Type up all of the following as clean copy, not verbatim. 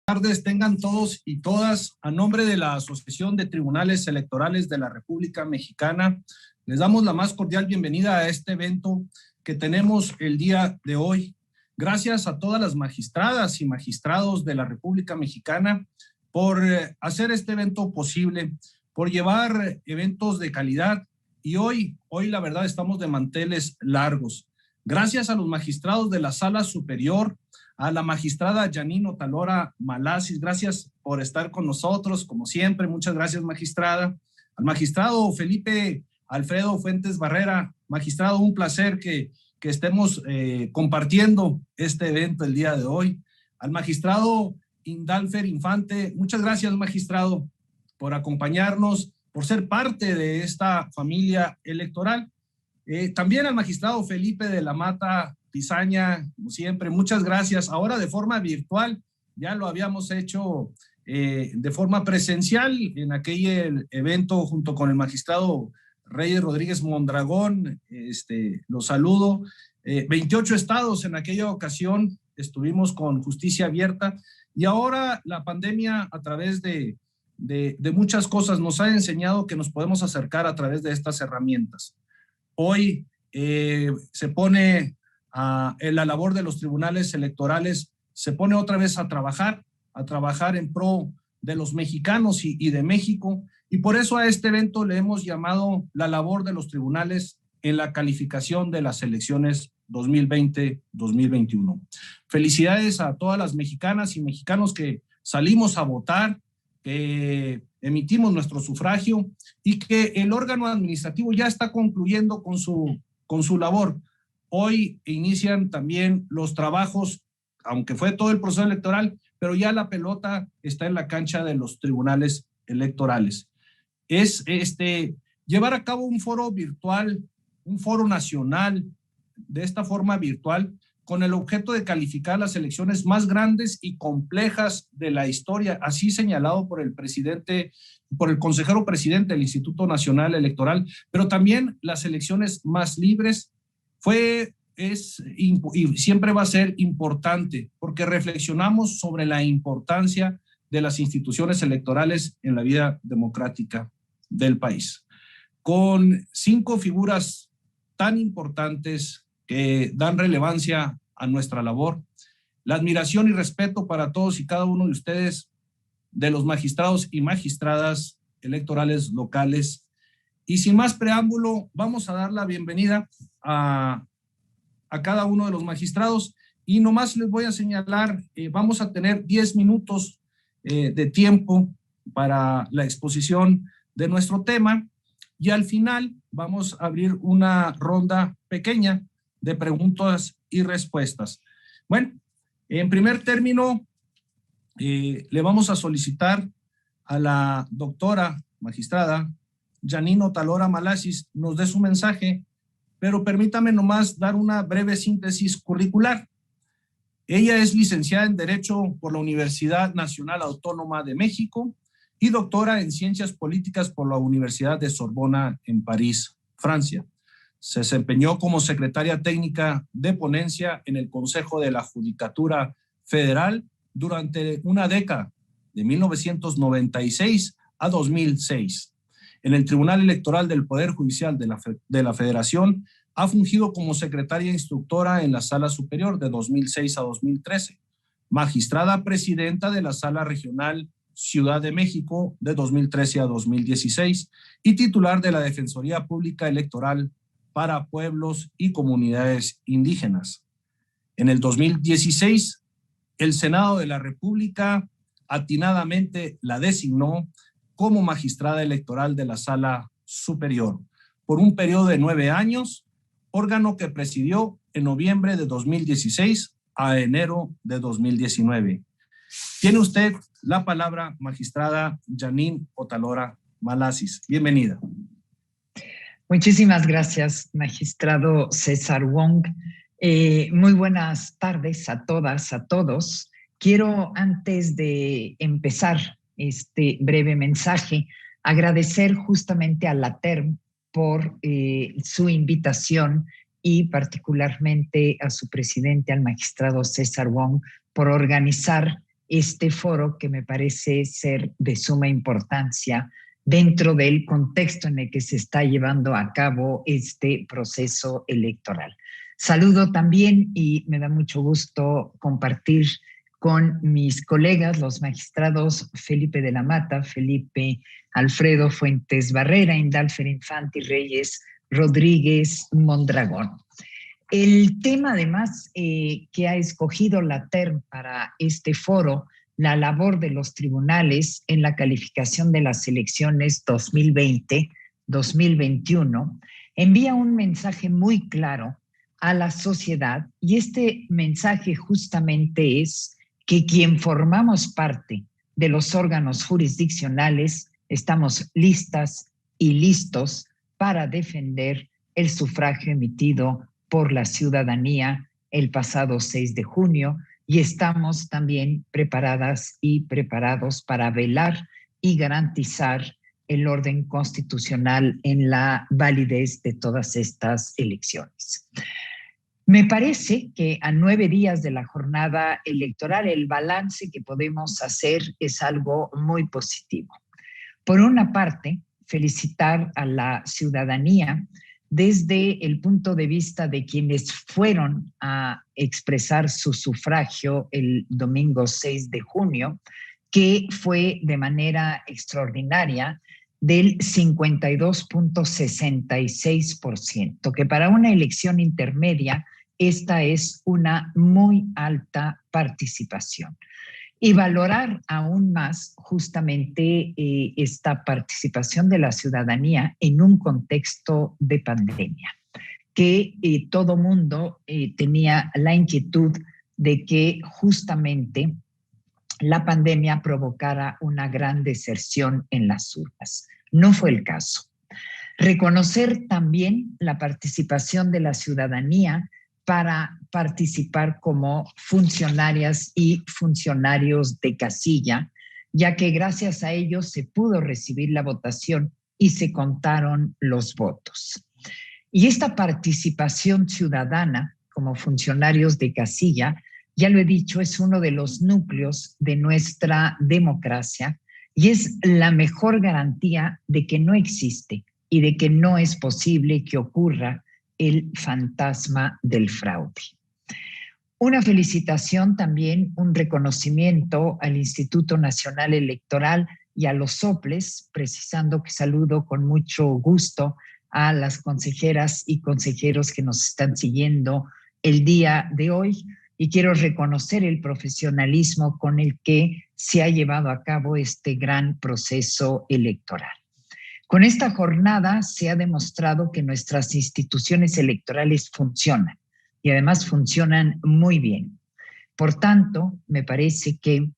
Tardes tengan todos y todas. A nombre de la Asociación de Tribunales Electorales de la República Mexicana, les damos la más cordial bienvenida a este evento que tenemos el día de hoy. Gracias a todas las magistradas y magistrados de la República Mexicana por hacer este evento posible, por llevar eventos de calidad, y hoy la verdad estamos de manteles largos. Gracias a los magistrados de la Sala Superior, a la magistrada Janine Otalora Malasis, gracias por estar con nosotros, como siempre, muchas gracias, magistrada. Al magistrado Felipe Alfredo Fuentes Barrera, magistrado, un placer que estemos compartiendo este evento el día de hoy. Al magistrado Indalfer Infante, muchas gracias, magistrado, por acompañarnos, por ser parte de esta familia electoral. También al magistrado Felipe de la Mata Pizaña, como siempre, muchas gracias. Ahora de forma virtual, ya lo habíamos hecho de forma presencial en aquel evento junto con el magistrado Reyes Rodríguez Mondragón. Los saludo. 28 estados en aquella ocasión estuvimos con Justicia Abierta, y ahora la pandemia, a través de muchas cosas, nos ha enseñado que nos podemos acercar a través de estas herramientas. Hoy se pone en la labor de los tribunales electorales, se pone otra vez a trabajar en pro de los mexicanos y de México, y por eso a este evento le hemos llamado la labor de los tribunales en la calificación de las elecciones 2020-2021. Felicidades a todas las mexicanas y mexicanos que salimos a votar, que emitimos nuestro sufragio y que el órgano administrativo ya está concluyendo con su labor. Hoy inician también los trabajos, aunque fue todo el proceso electoral, pero ya la pelota está en la cancha de los tribunales electorales. Es llevar a cabo un foro virtual, un foro nacional, de esta forma virtual, con el objeto de calificar las elecciones más grandes y complejas de la historia, así señalado por el presidente, por el consejero presidente del Instituto Nacional Electoral, pero también las elecciones más libres. Y siempre va a ser importante, porque reflexionamos sobre la importancia de las instituciones electorales en la vida democrática del país. Con 5 figuras tan importantes que dan relevancia a nuestra labor, la admiración y respeto para todos y cada uno de ustedes, de los magistrados y magistradas electorales locales. Y sin más preámbulo, vamos a dar la bienvenida a cada uno de los magistrados, y nomás les voy a señalar, vamos a tener 10 minutos de tiempo para la exposición de nuestro tema, y al final vamos a abrir una ronda pequeña de preguntas y respuestas. Bueno, en primer término, le vamos a solicitar a la doctora magistrada Janine Otalora Malasis nos dé su mensaje, pero permítame nomás dar una breve síntesis curricular. Ella es licenciada en Derecho por la Universidad Nacional Autónoma de México y doctora en Ciencias Políticas por la Universidad de Sorbona en París, Francia. Se desempeñó como secretaria técnica de ponencia en el Consejo de la Judicatura Federal durante una década, de 1996 a 2006. En el Tribunal Electoral del Poder Judicial de la Federación ha fungido como secretaria instructora en la Sala Superior de 2006 a 2013, magistrada presidenta de la Sala Regional Ciudad de México de 2013 a 2016 y titular de la Defensoría Pública Electoral para Pueblos y Comunidades Indígenas. En el 2016, el Senado de la República atinadamente la designó como magistrada electoral de la Sala Superior por un periodo de 9 años, órgano que presidió en noviembre de 2016 a enero de 2019. Tiene usted la palabra, magistrada Janine Otalora Malasis. Bienvenida. Muchísimas gracias, magistrado César Wong. Muy buenas tardes a todas, a todos. Quiero, antes de empezar este breve mensaje, agradecer justamente a la TERM por su invitación y particularmente a su presidente, al magistrado César Wong, por organizar este foro que me parece ser de suma importancia dentro del contexto en el que se está llevando a cabo este proceso electoral. Saludo también y me da mucho gusto compartir con mis colegas, los magistrados Felipe de la Mata, Felipe Alfredo Fuentes Barrera, Indalfer Infante y Reyes Rodríguez Mondragón. El tema, además, que ha escogido la TERM para este foro, la labor de los tribunales en la calificación de las elecciones 2020-2021, envía un mensaje muy claro a la sociedad, y este mensaje justamente es que quien formamos parte de los órganos jurisdiccionales estamos listas y listos para defender el sufragio emitido por la ciudadanía el pasado 6 de junio y estamos también preparadas y preparados para velar y garantizar el orden constitucional en la validez de todas estas elecciones. Me parece que a 9 días de la jornada electoral el balance que podemos hacer es algo muy positivo. Por una parte, felicitar a la ciudadanía desde el punto de vista de quienes fueron a expresar su sufragio el domingo 6 de junio, que fue de manera extraordinaria del 52.66%, que para una elección intermedia esta es una muy alta participación. Y valorar aún más justamente esta participación de la ciudadanía en un contexto de pandemia, que todo mundo tenía la inquietud de que justamente la pandemia provocara una gran deserción en las urnas. No fue el caso. Reconocer también la participación de la ciudadanía para participar como funcionarias y funcionarios de casilla, ya que gracias a ellos se pudo recibir la votación y se contaron los votos. Y esta participación ciudadana como funcionarios de casilla, ya lo he dicho, es uno de los núcleos de nuestra democracia y es la mejor garantía de que no existe y de que no es posible que ocurra el fantasma del fraude. Una felicitación también, un reconocimiento al Instituto Nacional Electoral y a los soples, precisando que saludo con mucho gusto a las consejeras y consejeros que nos están siguiendo el día de hoy, y quiero reconocer el profesionalismo con el que se ha llevado a cabo este gran proceso electoral. Con esta jornada se ha demostrado que nuestras instituciones electorales funcionan y además funcionan muy bien. Por tanto, me parece que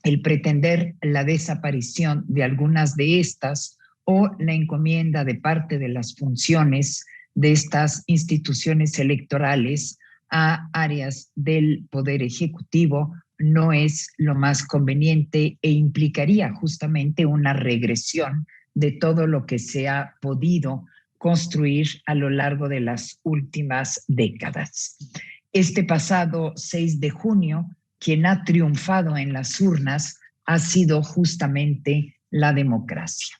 el pretender la desaparición de algunas de estas o la encomienda de parte de las funciones de estas instituciones electorales a áreas del Poder Ejecutivo no es lo más conveniente e implicaría justamente una regresión de todo lo que se ha podido construir a lo largo de las últimas décadas. Este pasado 6 de junio, quien ha triunfado en las urnas ha sido justamente la democracia.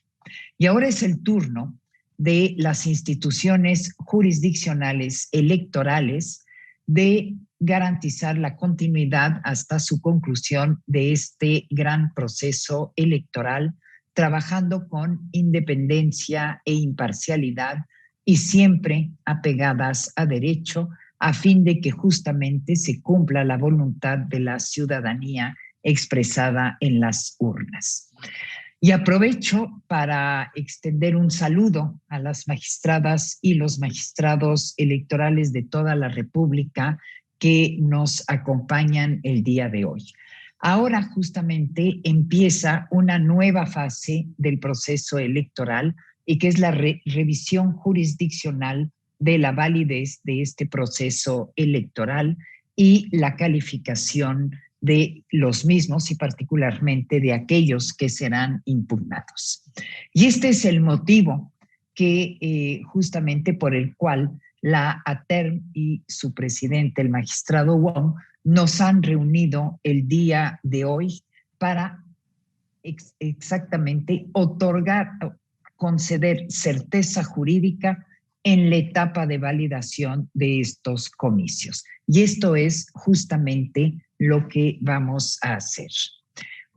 Y ahora es el turno de las instituciones jurisdiccionales electorales de garantizar la continuidad hasta su conclusión de este gran proceso electoral, trabajando con independencia e imparcialidad y siempre apegadas a derecho, a fin de que justamente se cumpla la voluntad de la ciudadanía expresada en las urnas. Y aprovecho para extender un saludo a las magistradas y los magistrados electorales de toda la República que nos acompañan el día de hoy. Ahora justamente empieza una nueva fase del proceso electoral y que es la revisión jurisdiccional de la validez de este proceso electoral y la calificación de los mismos y particularmente de aquellos que serán impugnados. Y este es el motivo que justamente por el cual la ATERM y su presidente, el magistrado Wong, nos han reunido el día de hoy para exactamente conceder certeza jurídica en la etapa de validación de estos comicios. Y esto es justamente lo que vamos a hacer.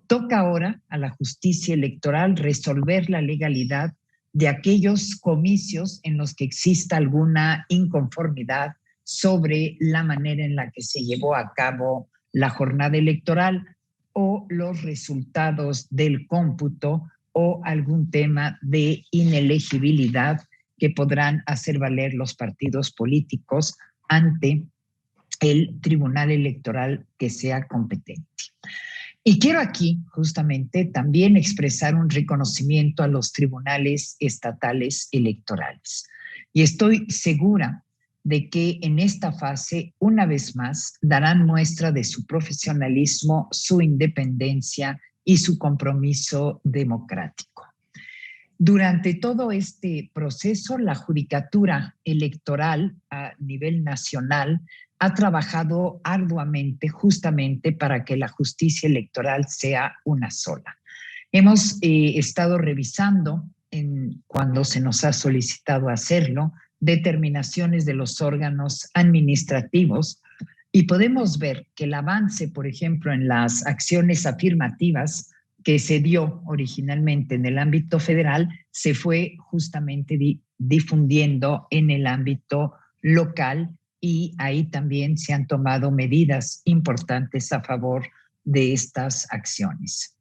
Toca ahora a la justicia electoral resolver la legalidad de aquellos comicios en los que exista alguna inconformidad sobre la manera en la que se llevó a cabo la jornada electoral o los resultados del cómputo o algún tema de inelegibilidad que podrán hacer valer los partidos políticos ante el Tribunal Electoral que sea competente. Y quiero aquí justamente también expresar un reconocimiento a los tribunales estatales electorales. Y estoy segura de que en esta fase, una vez más, darán muestra de su profesionalismo, su independencia y su compromiso democrático. Durante todo este proceso, la Judicatura Electoral a nivel nacional ha trabajado arduamente justamente para que la justicia electoral sea una sola. Hemos estado revisando, cuando se nos ha solicitado hacerlo, determinaciones de los órganos administrativos y podemos ver que el avance, por ejemplo, en las acciones afirmativas que se dio originalmente en el ámbito federal, se fue justamente difundiendo en el ámbito local y ahí también se han tomado medidas importantes a favor de estas acciones.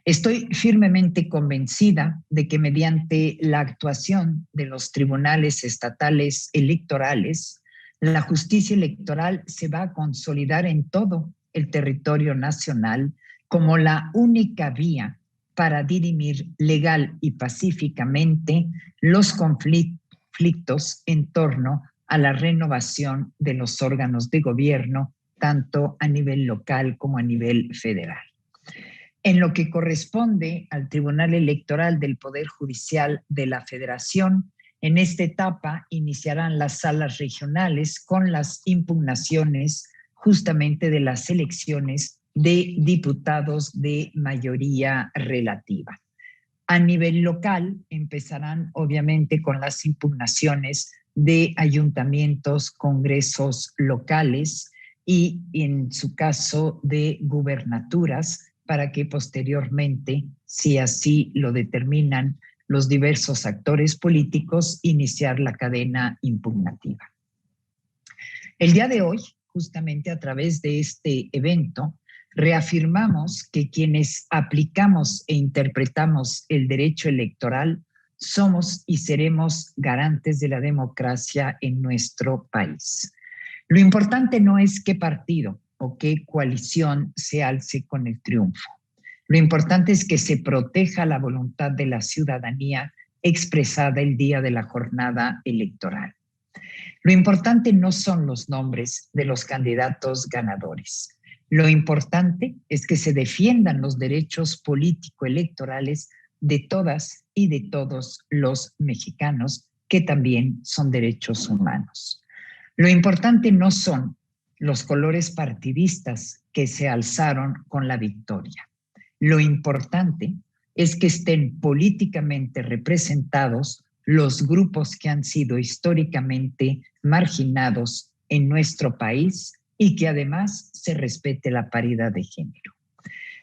Estoy firmemente convencida de que mediante la actuación de los tribunales estatales electorales, la justicia electoral se va a consolidar en todo el territorio nacional como la única vía para dirimir legal y pacíficamente los conflictos en torno a la renovación de los órganos de gobierno, tanto a nivel local como a nivel federal. En lo que corresponde al Tribunal Electoral del Poder Judicial de la Federación, en esta etapa iniciarán las salas regionales con las impugnaciones justamente de las elecciones de diputados de mayoría relativa. A nivel local empezarán obviamente con las impugnaciones de ayuntamientos, congresos locales y en su caso de gubernaturas, para que posteriormente, si así lo determinan los diversos actores políticos, iniciar la cadena impugnativa. El día de hoy, justamente a través de este evento, reafirmamos que quienes aplicamos e interpretamos el derecho electoral somos y seremos garantes de la democracia en nuestro país. Lo importante no es qué partido o qué coalición se alce con el triunfo. Lo importante es que se proteja la voluntad de la ciudadanía expresada el día de la jornada electoral. Lo importante no son los nombres de los candidatos ganadores. Lo importante es que se defiendan los derechos político-electorales de todas y de todos los mexicanos, que también son derechos humanos. Lo importante no son los colores partidistas que se alzaron con la victoria. Lo importante es que estén políticamente representados los grupos que han sido históricamente marginados en nuestro país y que además se respete la paridad de género.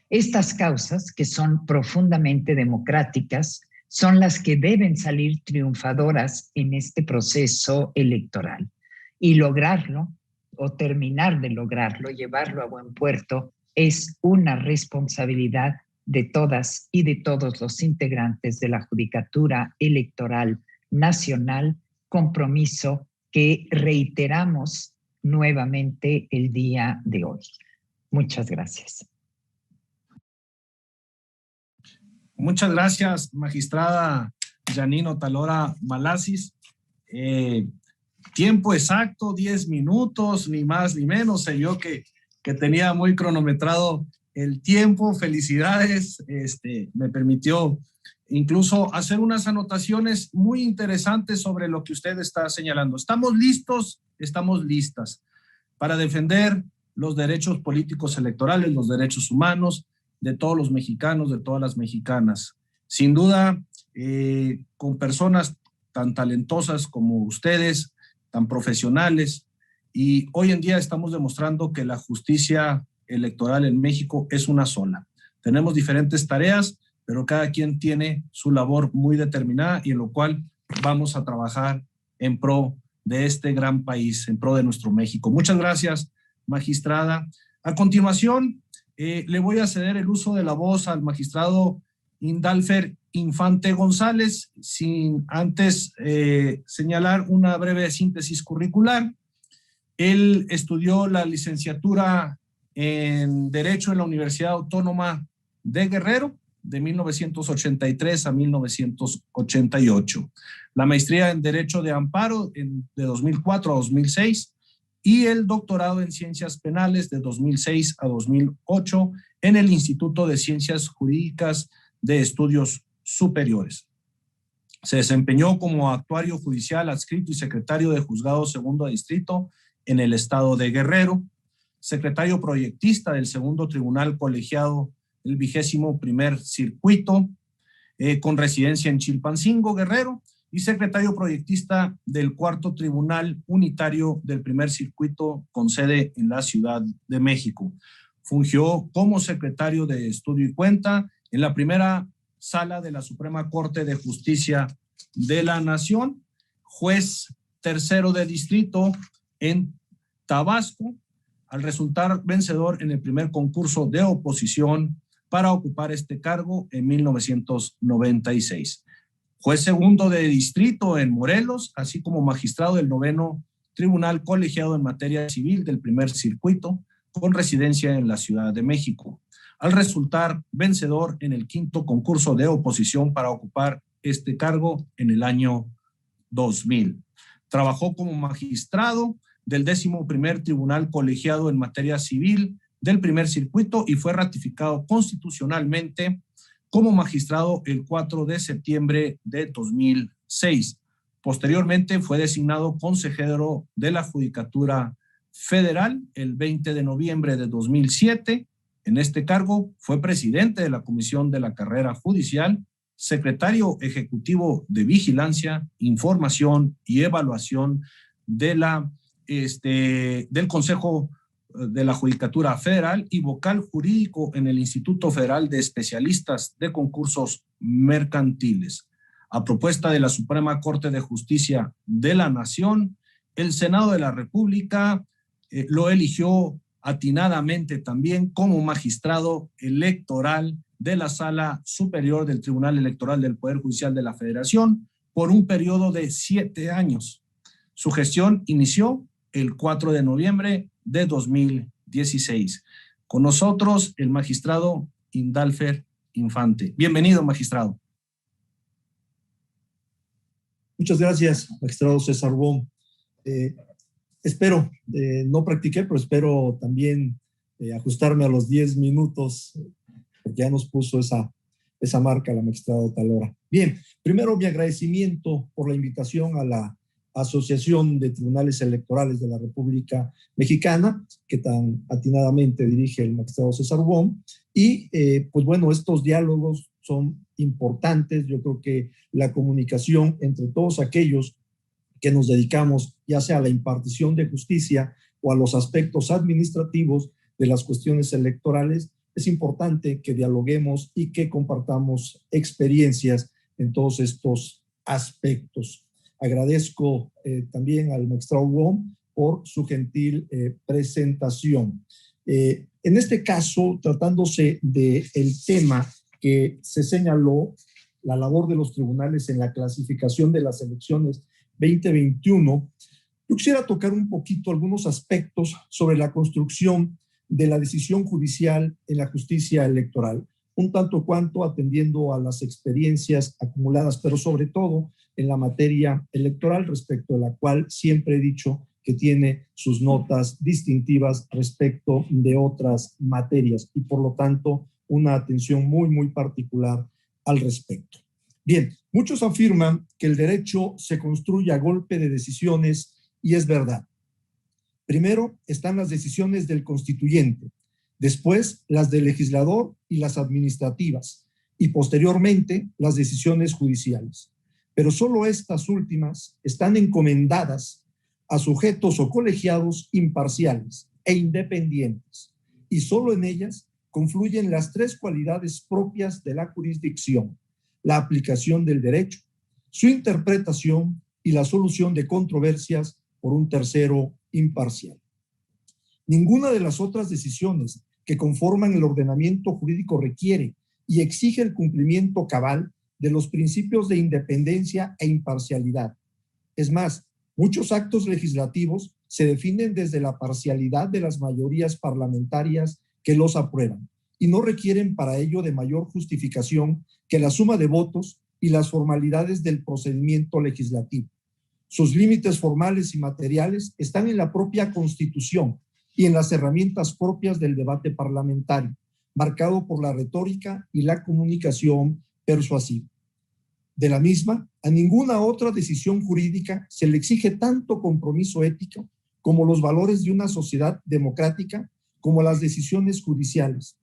Estas causas, que son profundamente democráticas, son las que deben salir triunfadoras en este proceso electoral. Y lograrlo, o terminar de lograrlo, llevarlo a buen puerto, es una responsabilidad de todas y de todos los integrantes de la Judicatura Electoral Nacional, compromiso que reiteramos nuevamente el día de hoy. Muchas gracias. Muchas gracias, magistrada Janine Otalora Malasis. Tiempo exacto, 10 minutos, ni más ni menos. Se vio que tenía muy cronometrado el tiempo. Felicidades. Me permitió incluso hacer unas anotaciones muy interesantes sobre lo que usted está señalando. Estamos listos, estamos listas para defender los derechos políticos electorales, los derechos humanos de todos los mexicanos, de todas las mexicanas. Sin duda, con personas tan talentosas como ustedes, tan profesionales, y hoy en día estamos demostrando que la justicia electoral en México es una sola. Tenemos diferentes tareas, pero cada quien tiene su labor muy determinada y en lo cual vamos a trabajar en pro de este gran país, en pro de nuestro México. Muchas gracias, magistrada. A continuación, le voy a ceder el uso de la voz al magistrado Indalfer Infante González, sin antes señalar una breve síntesis curricular. Él estudió la licenciatura en Derecho en la Universidad Autónoma de Guerrero de 1983 a 1988, la maestría en Derecho de Amparo de 2004 a 2006 y el doctorado en Ciencias Penales de 2006 a 2008 en el Instituto de Ciencias Jurídicas de Estudios Superiores. Se desempeñó como actuario judicial adscrito y secretario de Juzgado Segundo Distrito en el estado de Guerrero, secretario proyectista del Segundo Tribunal Colegiado del 21º Circuito, con residencia en Chilpancingo, Guerrero, y secretario proyectista del Cuarto Tribunal Unitario del Primer Circuito, con sede en la Ciudad de México. Fungió como secretario de Estudio y Cuenta en la primera sala de la Suprema Corte de Justicia de la Nación, juez tercero de distrito en Tabasco, al resultar vencedor en el primer concurso de oposición para ocupar este cargo en 1996. Juez segundo de distrito en Morelos, así como magistrado del 9º Tribunal Colegiado en Materia Civil del Primer Circuito, con residencia en la Ciudad de México, al resultar vencedor en el 5º concurso de oposición para ocupar este cargo en el año 2000. Trabajó como magistrado del 11º Tribunal Colegiado en Materia Civil del Primer Circuito y fue ratificado constitucionalmente como magistrado el 4 de septiembre de 2006. Posteriormente fue designado consejero de la Judicatura Federal el 20 de noviembre de 2007. En este cargo fue presidente de la Comisión de la Carrera Judicial, secretario ejecutivo de Vigilancia, Información y Evaluación del Consejo de la Judicatura Federal y vocal jurídico en el Instituto Federal de Especialistas de Concursos Mercantiles. A propuesta de la Suprema Corte de Justicia de la Nación, el Senado de la República lo eligió atinadamente también como magistrado electoral de la Sala Superior del Tribunal Electoral del Poder Judicial de la Federación por un periodo de 7 años. Su gestión inició el 4 de noviembre de 2016. Con nosotros el magistrado Indalfer Infante. Bienvenido, magistrado. Muchas gracias, magistrado César Wong. Espero, no practiqué, pero espero también ajustarme a los 10 minutos, porque ya nos puso esa marca la magistrada Talora. Bien, primero mi agradecimiento por la invitación a la Asociación de Tribunales Electorales de la República Mexicana, que tan atinadamente dirige el magistrado César Wong. Y pues bueno, estos diálogos son importantes. Yo creo que la comunicación entre todos aquellos que nos dedicamos ya sea a la impartición de justicia o a los aspectos administrativos de las cuestiones electorales, es importante que dialoguemos y que compartamos experiencias en todos estos aspectos. Agradezco también al magistrado Wong por su gentil presentación. En este caso, tratándose del tema que se señaló, la labor de los tribunales en la clasificación de las elecciones 2021, yo quisiera tocar un poquito algunos aspectos sobre la construcción de la decisión judicial en la justicia electoral, un tanto cuanto atendiendo a las experiencias acumuladas, pero sobre todo en la materia electoral, respecto a la cual siempre he dicho que tiene sus notas distintivas respecto de otras materias y por lo tanto una atención muy, muy particular al respecto. Bien, muchos afirman que el derecho se construye a golpe de decisiones y es verdad. Primero están las decisiones del constituyente, después las del legislador y las administrativas, y posteriormente las decisiones judiciales. Pero solo estas últimas están encomendadas a sujetos o colegiados imparciales e independientes, y solo en ellas confluyen las tres cualidades propias de la jurisdicción: la aplicación del derecho, su interpretación y la solución de controversias por un tercero imparcial. Ninguna de las otras decisiones que conforman el ordenamiento jurídico requiere y exige el cumplimiento cabal de los principios de independencia e imparcialidad. Es más, muchos actos legislativos se definen desde la parcialidad de las mayorías parlamentarias que los aprueban y no requieren para ello de mayor justificación que la suma de votos y las formalidades del procedimiento legislativo. Sus límites formales y materiales están en la propia Constitución y en las herramientas propias del debate parlamentario, marcado por la retórica y la comunicación persuasiva. De la misma, a ninguna otra decisión jurídica se le exige tanto compromiso ético como los valores de una sociedad democrática, como las decisiones judiciales.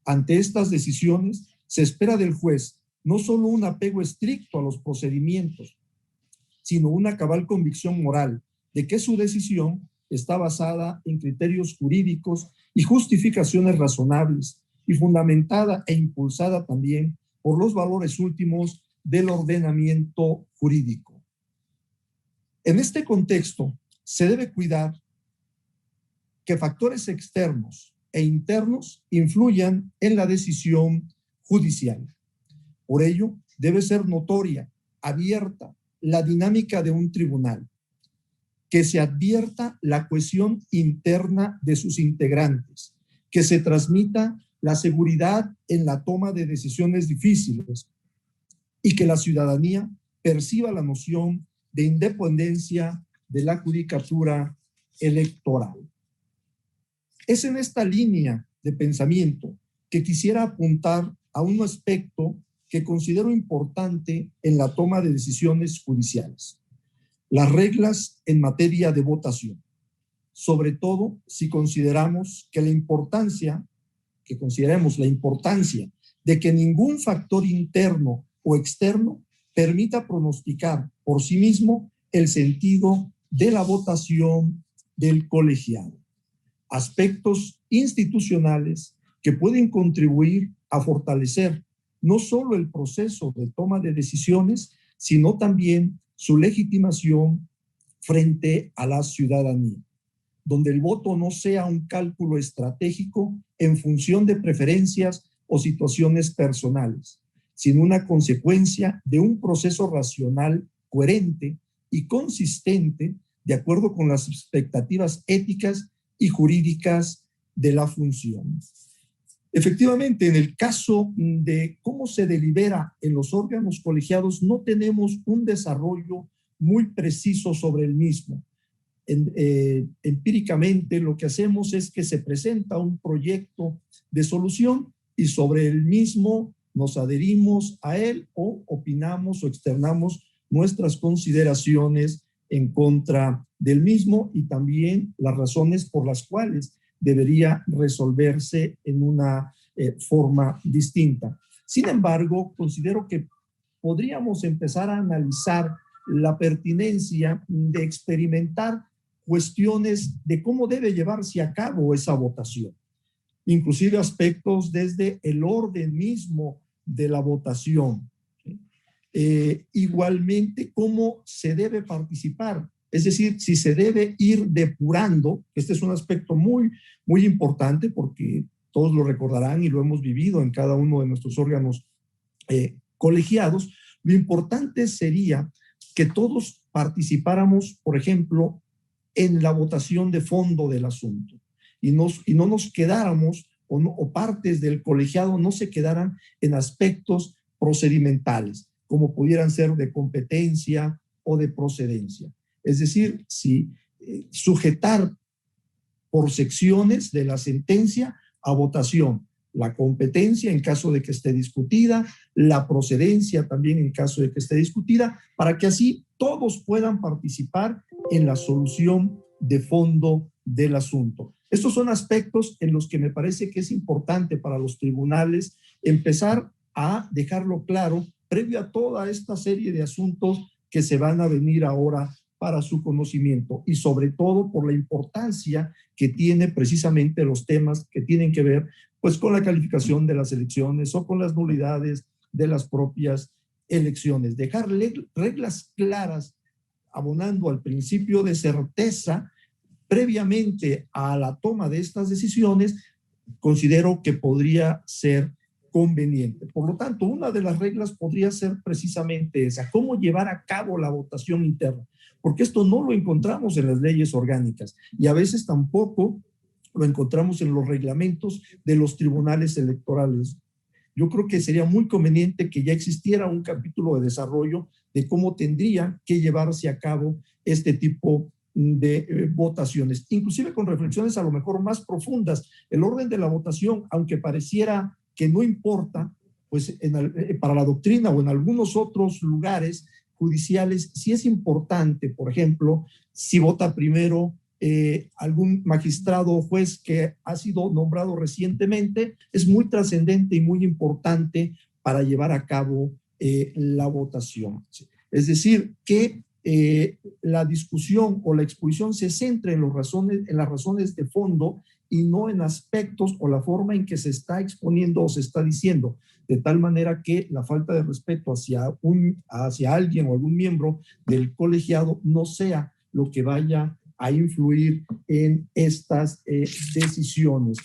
Ante estas decisiones, se espera del juez no solo un apego estricto a los procedimientos, sino una cabal convicción moral de que su decisión está basada en criterios jurídicos y justificaciones razonables, y fundamentada e impulsada también por los valores últimos del ordenamiento jurídico. En este contexto, se debe cuidar que factores externos e internos influyan en la decisión judicial. Por ello, debe ser notoria, abierta, la dinámica de un tribunal, que se advierta la cohesión interna de sus integrantes, que se transmita la seguridad en la toma de decisiones difíciles y que la ciudadanía perciba la noción de independencia de la judicatura electoral. Es en esta línea de pensamiento que quisiera apuntar a un aspecto que considero importante en la toma de decisiones judiciales: las reglas en materia de votación, sobre todo si consideramos la importancia de que ningún factor interno o externo permita pronosticar por sí mismo el sentido de la votación del colegiado. Aspectos institucionales que pueden contribuir a fortalecer no solo el proceso de toma de decisiones, sino también su legitimación frente a la ciudadanía, donde el voto no sea un cálculo estratégico en función de preferencias o situaciones personales, sino una consecuencia de un proceso racional, coherente y consistente de acuerdo con las expectativas éticas y jurídicas de la función. Efectivamente, en el caso de cómo se delibera en los órganos colegiados, no tenemos un desarrollo muy preciso sobre el mismo. Empíricamente, lo que hacemos es que se presenta un proyecto de solución y sobre el mismo nos adherimos a él o opinamos o externamos nuestras consideraciones en contra del mismo y también las razones por las cuales debería resolverse en una forma distinta. Sin embargo, considero que podríamos empezar a analizar la pertinencia de experimentar cuestiones de cómo debe llevarse a cabo esa votación, inclusive aspectos desde el orden mismo de la votación. Igualmente, cómo se debe participar, es decir, si se debe ir depurando. Este es un aspecto muy, muy importante porque todos lo recordarán y lo hemos vivido en cada uno de nuestros órganos colegiados. Lo importante sería que todos participáramos, por ejemplo, en la votación de fondo del asunto y no nos quedáramos o partes del colegiado no se quedaran en aspectos procedimentales, como pudieran ser de competencia o de procedencia. Es decir, si sujetar por secciones de la sentencia a votación la competencia en caso de que esté discutida, la procedencia también en caso de que esté discutida, para que así todos puedan participar en la solución de fondo del asunto. Estos son aspectos en los que me parece que es importante para los tribunales empezar a dejarlo claro previo a toda esta serie de asuntos que se van a venir ahora para su conocimiento, y sobre todo por la importancia que tiene precisamente los temas que tienen que ver pues con la calificación de las elecciones o con las nulidades de las propias elecciones. Dejar reglas claras abonando al principio de certeza previamente a la toma de estas decisiones, considero que podría ser conveniente. Por lo tanto, una de las reglas podría ser precisamente esa: cómo llevar a cabo la votación interna, porque esto no lo encontramos en las leyes orgánicas y a veces tampoco lo encontramos en los reglamentos de los tribunales electorales. Yo creo que sería muy conveniente que ya existiera un capítulo de desarrollo de cómo tendría que llevarse a cabo este tipo de votaciones, inclusive con reflexiones a lo mejor más profundas. El orden de la votación, aunque pareciera que no importa, pues para la doctrina o en algunos otros lugares judiciales sí es importante. Por ejemplo, si vota primero algún magistrado o juez que ha sido nombrado recientemente, es muy trascendente y muy importante para llevar a cabo la votación. Es decir, que la discusión o la exposición se centre en las razones de fondo y no en aspectos o la forma en que se está exponiendo o se está diciendo, de tal manera que la falta de respeto hacia alguien o algún miembro del colegiado no sea lo que vaya a influir en estas decisiones.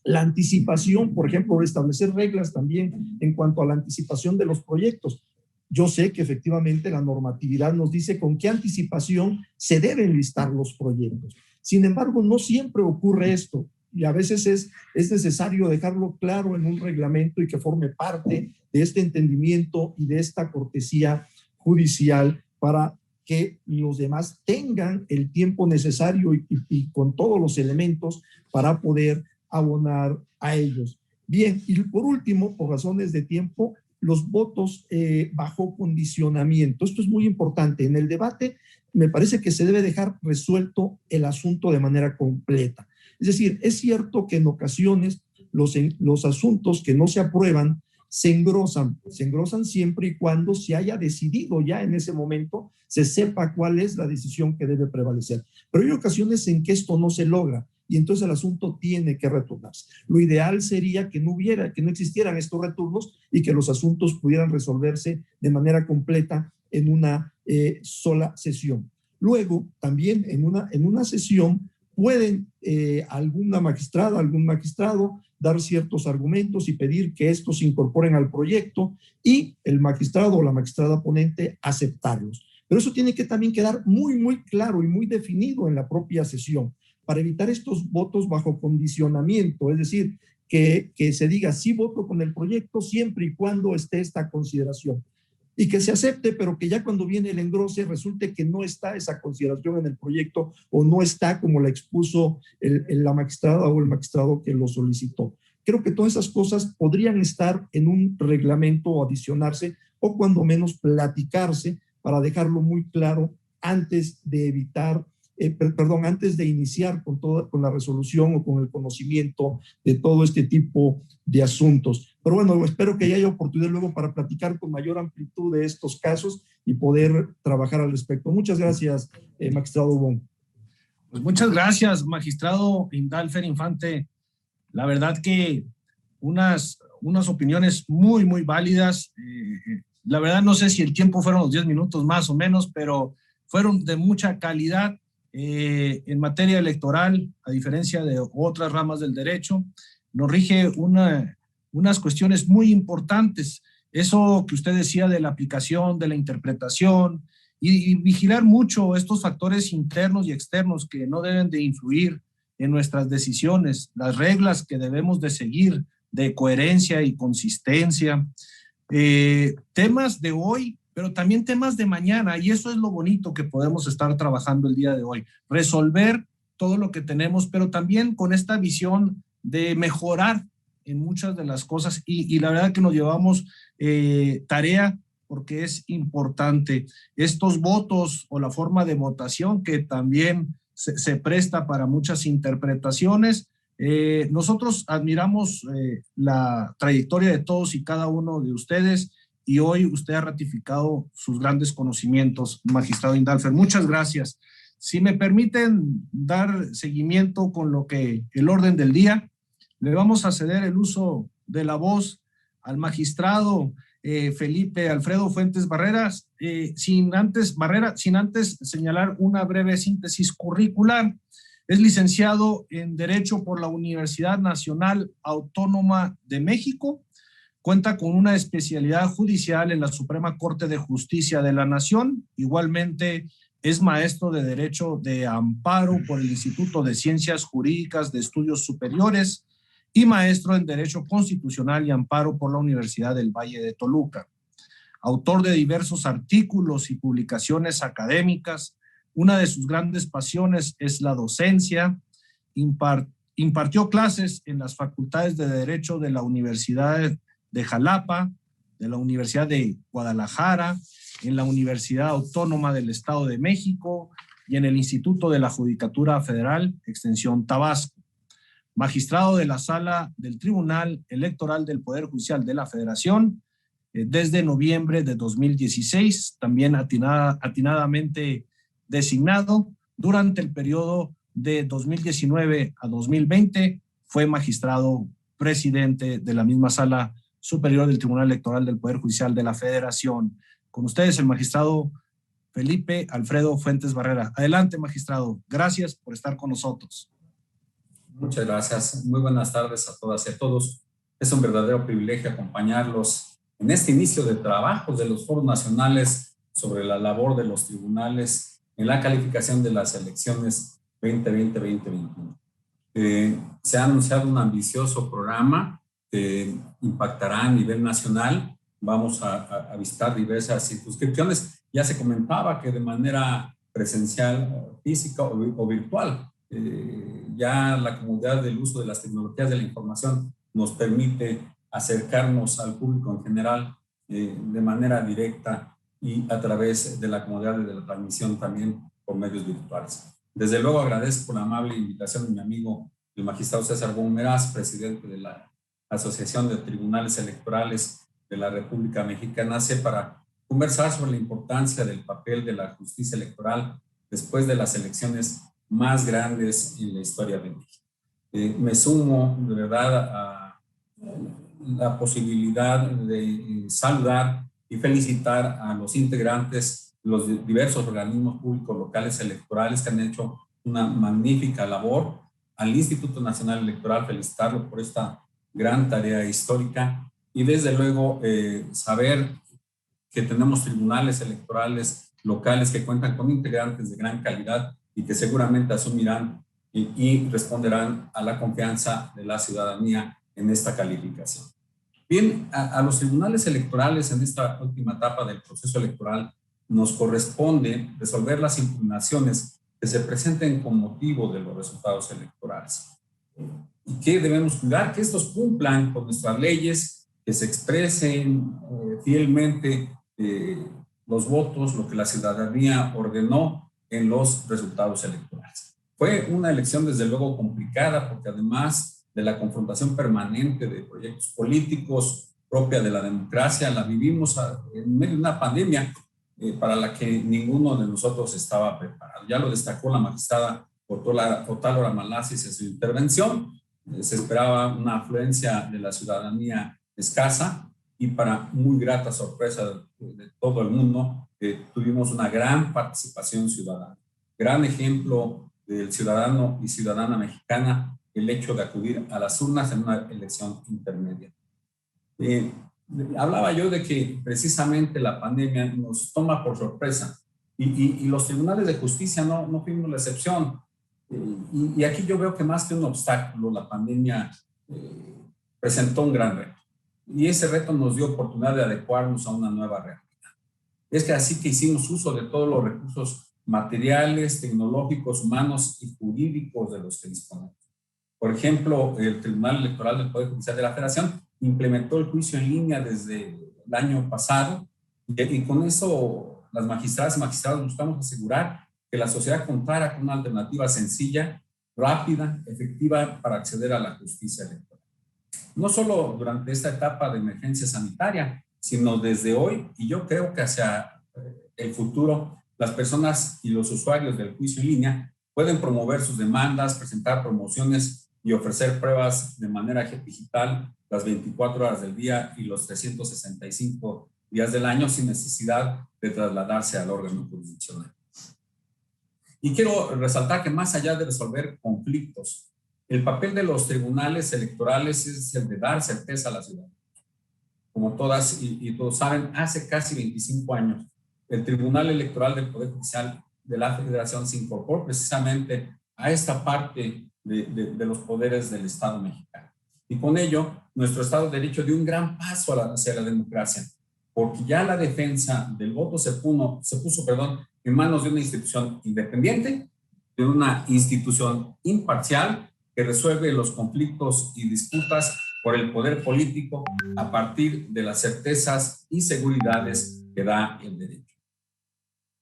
La anticipación, por ejemplo, establecer reglas también en cuanto a la anticipación de los proyectos. Yo sé que efectivamente la normatividad nos dice con qué anticipación se deben listar los proyectos. Sin embargo, no siempre ocurre esto y a veces es necesario dejarlo claro en un reglamento y que forme parte de este entendimiento y de esta cortesía judicial para que los demás tengan el tiempo necesario y con todos los elementos para poder abonar a ellos. Bien, y por último, por razones de tiempo, los votos bajo condicionamiento. Esto es muy importante. En el debate me parece que se debe dejar resuelto el asunto de manera completa. Es decir, es cierto que en ocasiones los asuntos que no se aprueban se engrosan siempre y cuando se haya decidido ya en ese momento, se sepa cuál es la decisión que debe prevalecer. Pero hay ocasiones en que esto no se logra y entonces el asunto tiene que retornarse. Lo ideal sería que no existieran estos retornos y que los asuntos pudieran resolverse de manera completa en una sola sesión. Luego, también en una sesión pueden alguna magistrada, algún magistrado dar ciertos argumentos y pedir que estos se incorporen al proyecto y el magistrado o la magistrada ponente aceptarlos. Pero eso tiene que también quedar muy, muy claro y muy definido en la propia sesión para evitar estos votos bajo condicionamiento, es decir, que se diga sí voto con el proyecto siempre y cuando esté esta consideración y que se acepte, pero que ya cuando viene el engrose resulte que no está esa consideración en el proyecto o no está como la expuso la magistrada o el magistrado que lo solicitó. Creo que todas esas cosas podrían estar en un reglamento o adicionarse o cuando menos platicarse para dejarlo muy claro antes de antes de iniciar con la resolución o con el conocimiento de todo este tipo de asuntos. Pero bueno, espero que haya oportunidad luego para platicar con mayor amplitud de estos casos y poder trabajar al respecto. Muchas gracias, magistrado Wong. Pues muchas gracias, magistrado Indalfer Infante. La verdad que unas opiniones muy, muy válidas. La verdad no sé si el tiempo fueron los 10 minutos más o menos, pero fueron de mucha calidad. En materia electoral, a diferencia de otras ramas del derecho, nos rige unas cuestiones muy importantes. Eso que usted decía de la aplicación, de la interpretación y vigilar mucho estos factores internos y externos que no deben de influir en nuestras decisiones, las reglas que debemos de seguir de coherencia y consistencia. Temas de hoy, pero también temas de mañana, y eso es lo bonito que podemos estar trabajando el día de hoy, resolver todo lo que tenemos, pero también con esta visión de mejorar en muchas de las cosas, y la verdad que nos llevamos tarea, porque es importante estos votos o la forma de votación que también se presta para muchas interpretaciones. Nosotros admiramos la trayectoria de todos y cada uno de ustedes, y hoy usted ha ratificado sus grandes conocimientos, magistrado Indalfer. Muchas gracias. Si me permiten dar seguimiento con lo que el orden del día, le vamos a ceder el uso de la voz al magistrado Felipe Alfredo Fuentes Barreras, sin antes señalar una breve síntesis curricular. Es licenciado en Derecho por la Universidad Nacional Autónoma de México. Cuenta con una especialidad judicial en la Suprema Corte de Justicia de la Nación. Igualmente es maestro de Derecho de Amparo por el Instituto de Ciencias Jurídicas de Estudios Superiores y maestro en Derecho Constitucional y Amparo por la Universidad del Valle de Toluca. Autor de diversos artículos y publicaciones académicas. Una de sus grandes pasiones es la docencia. Impartió clases en las facultades de Derecho de la Universidad de Jalapa, de la Universidad de Guadalajara, en la Universidad Autónoma del Estado de México y en el Instituto de la Judicatura Federal, Extensión Tabasco. Magistrado de la Sala del Tribunal Electoral del Poder Judicial de la Federación desde noviembre de 2016, también atinadamente designado. Durante el periodo de 2019 a 2020 fue magistrado presidente de la misma Sala Superior del Tribunal Electoral del Poder Judicial de la Federación. Con ustedes el magistrado Felipe Alfredo Fuentes Barrera. Adelante, magistrado. Gracias por estar con nosotros. Muchas gracias. Muy buenas tardes a todas y a todos. Es un verdadero privilegio acompañarlos en este inicio de trabajos de los foros nacionales sobre la labor de los tribunales en la calificación de las elecciones 2020-2021. Se ha anunciado un ambicioso programa que impactará a nivel nacional. Vamos a visitar diversas circunscripciones. Ya se comentaba que de manera presencial, física o virtual, ya la comodidad del uso de las tecnologías de la información nos permite acercarnos al público en general de manera directa y a través de la comodidad de la transmisión también por medios virtuales. Desde luego agradezco la amable invitación de mi amigo el magistrado César Wong Meraz, presidente de la Asociación de Tribunales Electorales de la República Mexicana, para conversar sobre la importancia del papel de la justicia electoral después de las elecciones más grandes en la historia de México. Me sumo de verdad a la posibilidad de saludar y felicitar a los integrantes de los diversos organismos públicos locales electorales que han hecho una magnífica labor. Al Instituto Nacional Electoral, felicitarlo por esta gran tarea histórica y desde luego saber que tenemos tribunales electorales locales que cuentan con integrantes de gran calidad y que seguramente asumirán y responderán a la confianza de la ciudadanía en esta calificación. Bien, a los tribunales electorales en esta última etapa del proceso electoral nos corresponde resolver las impugnaciones que se presenten con motivo de los resultados electorales. ¿Y qué debemos cuidar? Que estos cumplan con nuestras leyes, que se expresen fielmente los votos, lo que la ciudadanía ordenó en los resultados electorales. Fue una elección desde luego complicada porque además de la confrontación permanente de proyectos políticos propia de la democracia, la vivimos en medio de una pandemia para la que ninguno de nosotros estaba preparado. Ya lo destacó la magistrada Otálora Malasis en su intervención. Se esperaba una afluencia de la ciudadanía escasa y para muy grata sorpresa de todo el mundo, tuvimos una gran participación ciudadana. Gran ejemplo del ciudadano y ciudadana mexicana, el hecho de acudir a las urnas en una elección intermedia. Hablaba yo de que precisamente la pandemia nos toma por sorpresa y los tribunales de justicia no fuimos la excepción. Y aquí yo veo que más que un obstáculo, la pandemia presentó un gran reto. Y ese reto nos dio oportunidad de adecuarnos a una nueva realidad. Es que así que hicimos uso de todos los recursos materiales, tecnológicos, humanos y jurídicos de los que disponemos. Por ejemplo, el Tribunal Electoral del Poder Judicial de la Federación implementó el juicio en línea desde el año pasado y con eso las magistradas y magistrados buscamos asegurar que la sociedad contara con una alternativa sencilla, rápida, efectiva para acceder a la justicia electoral. No solo durante esta etapa de emergencia sanitaria, sino desde hoy, y yo creo que hacia el futuro, las personas y los usuarios del juicio en línea pueden promover sus demandas, presentar promociones y ofrecer pruebas de manera digital las 24 horas del día y los 365 días del año sin necesidad de trasladarse al órgano jurisdiccional. Y quiero resaltar que más allá de resolver conflictos, el papel de los tribunales electorales es el de dar certeza a la ciudadanía. Como todas y todos saben, hace casi 25 años, el Tribunal Electoral del Poder Judicial de la Federación se incorporó precisamente a esta parte de los poderes del Estado mexicano. Y con ello, nuestro Estado de Derecho dio un gran paso hacia la democracia, porque ya la defensa del voto se puso en manos de una institución independiente, de una institución imparcial que resuelve los conflictos y disputas por el poder político a partir de las certezas y seguridades que da el derecho.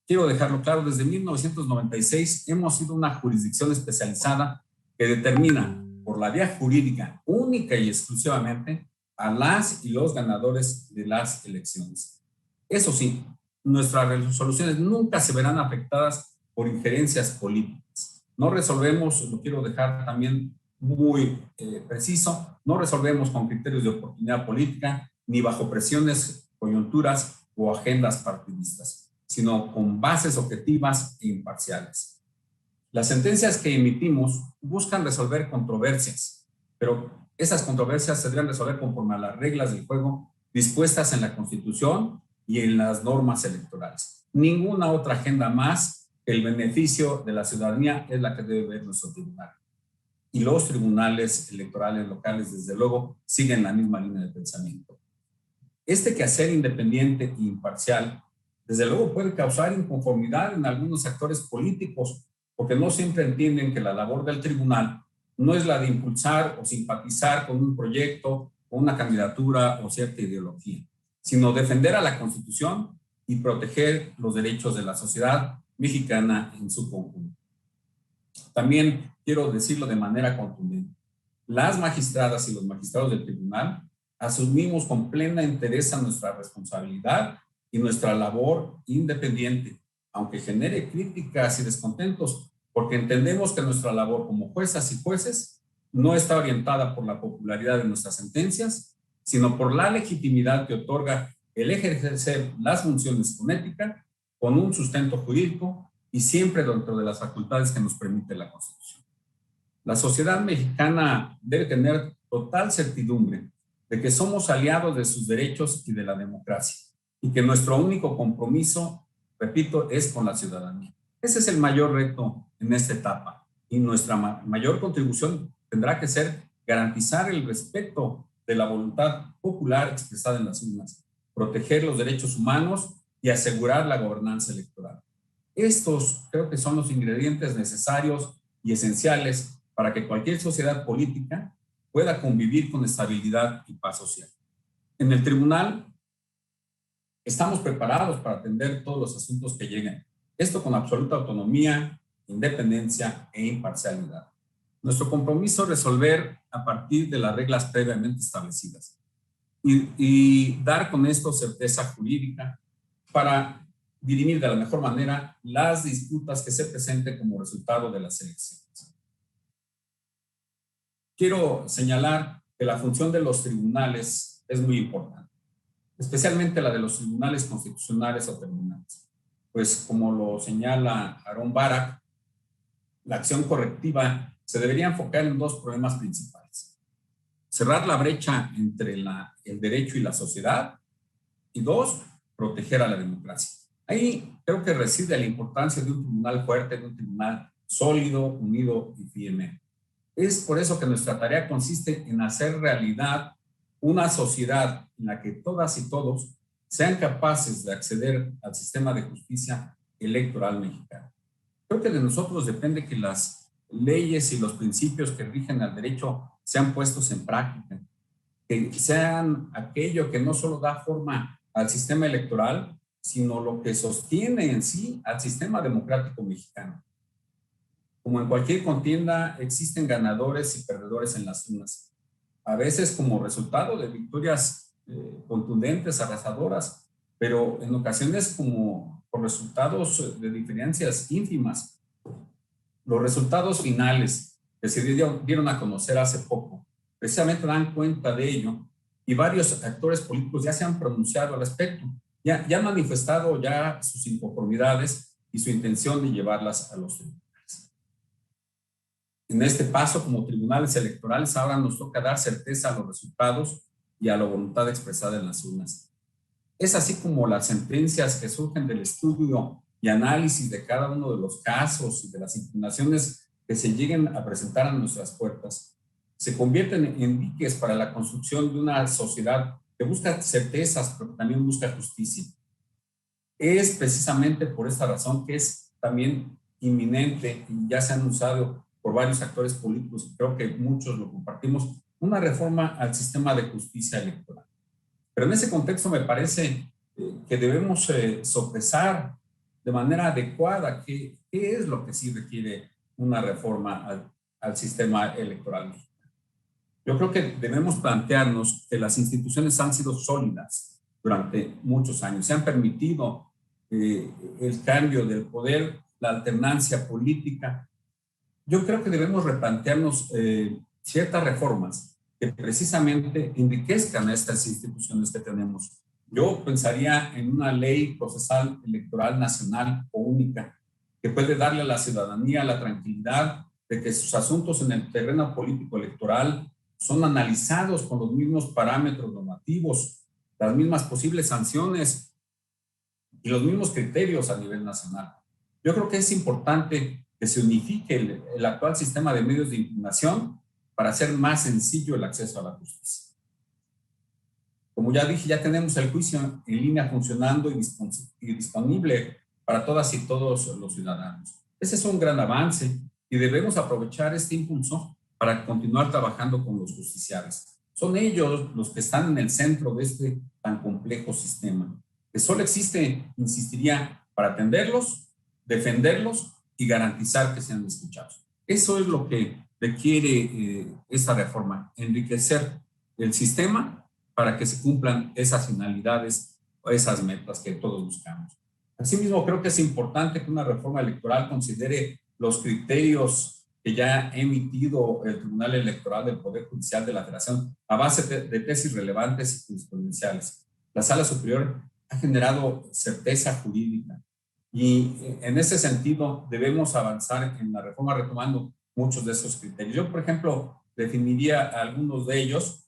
Quiero dejarlo claro, desde 1996 hemos sido una jurisdicción especializada que determina por la vía jurídica única y exclusivamente a las y los ganadores de las elecciones. Eso sí, nuestras resoluciones nunca se verán afectadas por injerencias políticas. No resolvemos, lo quiero dejar también muy preciso, no resolvemos con criterios de oportunidad política ni bajo presiones, coyunturas o agendas partidistas, sino con bases objetivas e imparciales. Las sentencias que emitimos buscan resolver controversias, pero esas controversias se deben resolver conforme a las reglas del juego dispuestas en la Constitución y en las normas electorales. Ninguna otra agenda más que el beneficio de la ciudadanía es la que debe ver nuestro tribunal. Y los tribunales electorales locales, desde luego, siguen la misma línea de pensamiento. Este quehacer independiente e imparcial, desde luego, puede causar inconformidad en algunos actores políticos, porque no siempre entienden que la labor del tribunal no es la de impulsar o simpatizar con un proyecto o una candidatura o cierta ideología, sino defender a la Constitución y proteger los derechos de la sociedad mexicana en su conjunto. También quiero decirlo de manera contundente. Las magistradas y los magistrados del tribunal asumimos con plena entereza nuestra responsabilidad y nuestra labor independiente, aunque genere críticas y descontentos, porque entendemos que nuestra labor como juezas y jueces no está orientada por la popularidad de nuestras sentencias, sino por la legitimidad que otorga el ejercer las funciones con ética, con un sustento jurídico y siempre dentro de las facultades que nos permite la Constitución. La sociedad mexicana debe tener total certidumbre de que somos aliados de sus derechos y de la democracia, y que nuestro único compromiso, repito, es con la ciudadanía. Ese es el mayor reto en esta etapa, y nuestra mayor contribución tendrá que ser garantizar el respeto de la voluntad popular expresada en las urnas, proteger los derechos humanos y asegurar la gobernanza electoral. Estos creo que son los ingredientes necesarios y esenciales para que cualquier sociedad política pueda convivir con estabilidad y paz social. En el tribunal estamos preparados para atender todos los asuntos que lleguen. Esto con absoluta autonomía, independencia e imparcialidad. Nuestro compromiso es resolver a partir de las reglas previamente establecidas y dar con esto certeza jurídica para dirimir de la mejor manera las disputas que se presenten como resultado de las elecciones. Quiero señalar que la función de los tribunales es muy importante, especialmente la de los tribunales constitucionales o terminales. Pues como lo señala Aarón Barak, la acción correctiva se debería enfocar en dos problemas principales. Cerrar la brecha entre el derecho y la sociedad, y dos, proteger a la democracia. Ahí creo que reside la importancia de un tribunal fuerte, de un tribunal sólido, unido y firme. Es por eso que nuestra tarea consiste en hacer realidad una sociedad en la que todas y todos sean capaces de acceder al sistema de justicia electoral mexicano. Creo que de nosotros depende que las leyes y los principios que rigen al derecho sean puestos en práctica, que sean aquello que no solo da forma al sistema electoral, sino lo que sostiene en sí al sistema democrático mexicano. Como en cualquier contienda, existen ganadores y perdedores en las urnas, a veces como resultado de victorias contundentes, arrasadoras, pero en ocasiones como por resultados de diferencias ínfimas. Los resultados finales que se dieron a conocer hace poco precisamente dan cuenta de ello, y varios actores políticos ya se han pronunciado al respecto, ya han manifestado ya sus inconformidades y su intención de llevarlas a los tribunales. En este paso, como tribunales electorales, ahora nos toca dar certeza a los resultados y a la voluntad expresada en las urnas. Es así como las sentencias que surgen del estudio y análisis de cada uno de los casos y de las impugnaciones que se lleguen a presentar a nuestras puertas se convierten en diques para la construcción de una sociedad que busca certezas, pero que también busca justicia. Es precisamente por esta razón que es también inminente, y ya se ha anunciado por varios actores políticos, y creo que muchos lo compartimos, una reforma al sistema de justicia electoral. Pero en ese contexto me parece que debemos sopesar de manera adecuada qué es lo que sí requiere una reforma al sistema electoral. Yo creo que debemos plantearnos que las instituciones han sido sólidas durante muchos años, se han permitido el cambio del poder, la alternancia política. Yo creo que debemos replantearnos ciertas reformas que precisamente enriquezcan a estas instituciones que tenemos. Yo pensaría en una ley procesal electoral nacional o única que puede darle a la ciudadanía la tranquilidad de que sus asuntos en el terreno político electoral son analizados con los mismos parámetros normativos, las mismas posibles sanciones y los mismos criterios a nivel nacional. Yo creo que es importante que se unifique el actual sistema de medios de impugnación para hacer más sencillo el acceso a la justicia. Como ya dije, ya tenemos el juicio en línea funcionando y disponible para todas y todos los ciudadanos. Ese es un gran avance y debemos aprovechar este impulso para continuar trabajando con los justiciables. Son ellos los que están en el centro de este tan complejo sistema, que solo existe, insistiría, para atenderlos, defenderlos y garantizar que sean escuchados. Eso es lo que requiere esta reforma, enriquecer el sistema para que se cumplan esas finalidades o esas metas que todos buscamos. Asimismo, creo que es importante que una reforma electoral considere los criterios que ya ha emitido el Tribunal Electoral del Poder Judicial de la Federación a base de tesis relevantes y jurisprudenciales. La Sala Superior ha generado certeza jurídica y en ese sentido debemos avanzar en la reforma retomando muchos de esos criterios. Yo, por ejemplo, definiría algunos de ellos.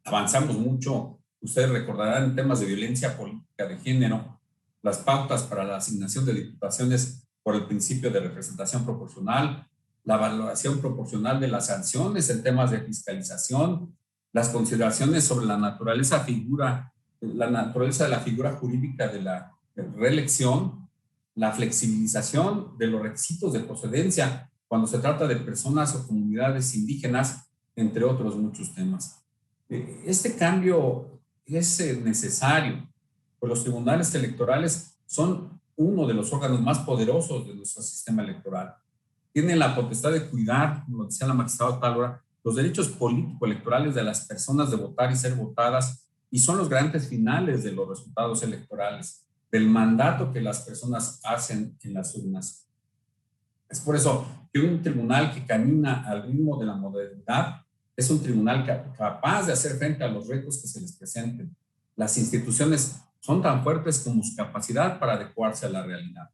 Avanzamos mucho, ustedes recordarán, en temas de violencia política de género, las pautas para la asignación de diputaciones por el principio de representación proporcional, la valoración proporcional de las sanciones en temas de fiscalización, las consideraciones sobre la naturaleza de la figura jurídica de la reelección, la flexibilización de los requisitos de procedencia cuando se trata de personas o comunidades indígenas, entre otros muchos temas. Este cambio es necesario, pues los tribunales electorales son uno de los órganos más poderosos de nuestro sistema electoral. Tienen la potestad de cuidar, como decía la magistrada Otálora, los derechos político-electorales de las personas de votar y ser votadas, y son los garantes finales de los resultados electorales, del mandato que las personas hacen en las urnas. Es por eso que un tribunal que camina al ritmo de la modernidad es un tribunal capaz de hacer frente a los retos que se les presenten. Las instituciones son tan fuertes como su capacidad para adecuarse a la realidad.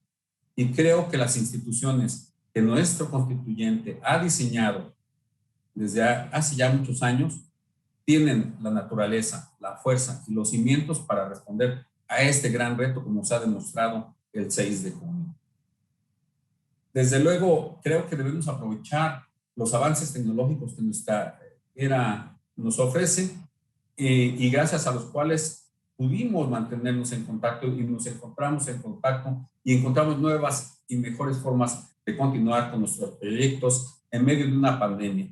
Y creo que las instituciones que nuestro constituyente ha diseñado desde hace ya muchos años tienen la naturaleza, la fuerza y los cimientos para responder a este gran reto, como se ha demostrado el 6 de junio. Desde luego, creo que debemos aprovechar los avances tecnológicos que nuestra era nos ofrece y gracias a los cuales pudimos mantenernos en contacto y nos encontramos en contacto y encontramos nuevas y mejores formas de continuar con nuestros proyectos en medio de una pandemia.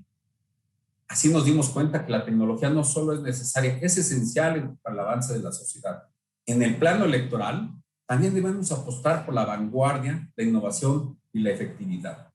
Así nos dimos cuenta que la tecnología no solo es necesaria, es esencial para el avance de la sociedad, En el plano electoral, también debemos apostar por la vanguardia, la innovación y la efectividad.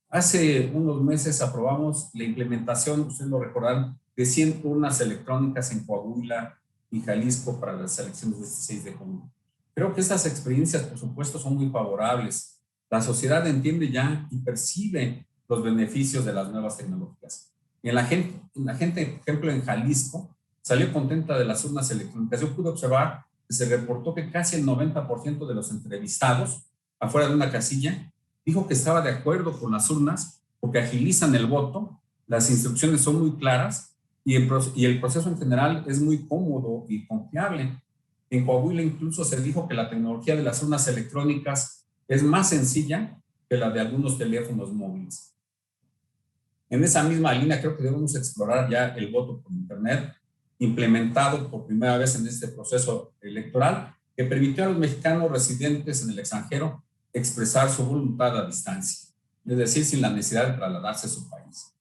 Hace unos meses aprobamos la implementación, ustedes lo recordarán, de 100 urnas electrónicas en Coahuila y Jalisco para las elecciones del 16 de junio. Creo que estas experiencias, por supuesto, son muy favorables. La sociedad entiende ya y percibe los beneficios de las nuevas tecnologías. Y la gente, por ejemplo, en Jalisco, salió contenta de las urnas electrónicas. Yo pude observar que se reportó que casi el 90% de los entrevistados afuera de una casilla dijo que estaba de acuerdo con las urnas porque agilizan el voto, las instrucciones son muy claras y el proceso en general es muy cómodo y confiable. En Coahuila incluso se dijo que la tecnología de las urnas electrónicas es más sencilla que la de algunos teléfonos móviles. En esa misma línea creo que debemos explorar ya el voto por Internet, implementado por primera vez en este proceso electoral, que permitió a los mexicanos residentes en el extranjero expresar su voluntad a distancia, es decir, sin la necesidad de trasladarse a su país.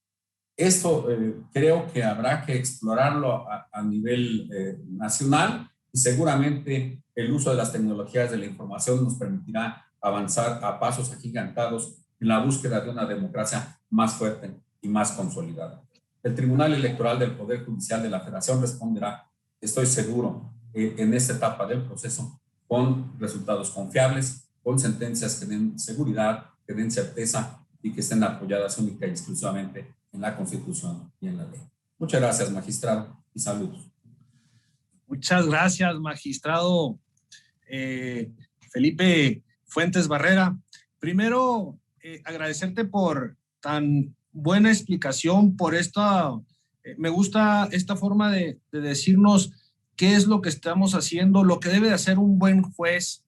Esto creo que habrá que explorarlo a nivel nacional y seguramente el uso de las tecnologías de la información nos permitirá avanzar a pasos agigantados en la búsqueda de una democracia más fuerte y más consolidada. El Tribunal Electoral del Poder Judicial de la Federación responderá, estoy seguro, en esta etapa del proceso con resultados confiables, con sentencias que den seguridad, que den certeza y que estén apoyadas única y exclusivamente en la Constitución y en la ley. Muchas gracias, magistrado, y saludos. Muchas gracias, magistrado Felipe Fuentes Barrera. Primero, agradecerte por tan buena explicación, por esta, me gusta esta forma de decirnos qué es lo que estamos haciendo, lo que debe de hacer un buen juez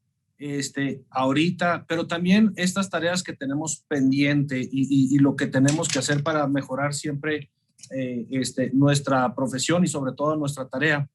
ahorita, pero también estas tareas que tenemos pendiente y lo que tenemos que hacer para mejorar siempre nuestra profesión y sobre todo nuestra tarea.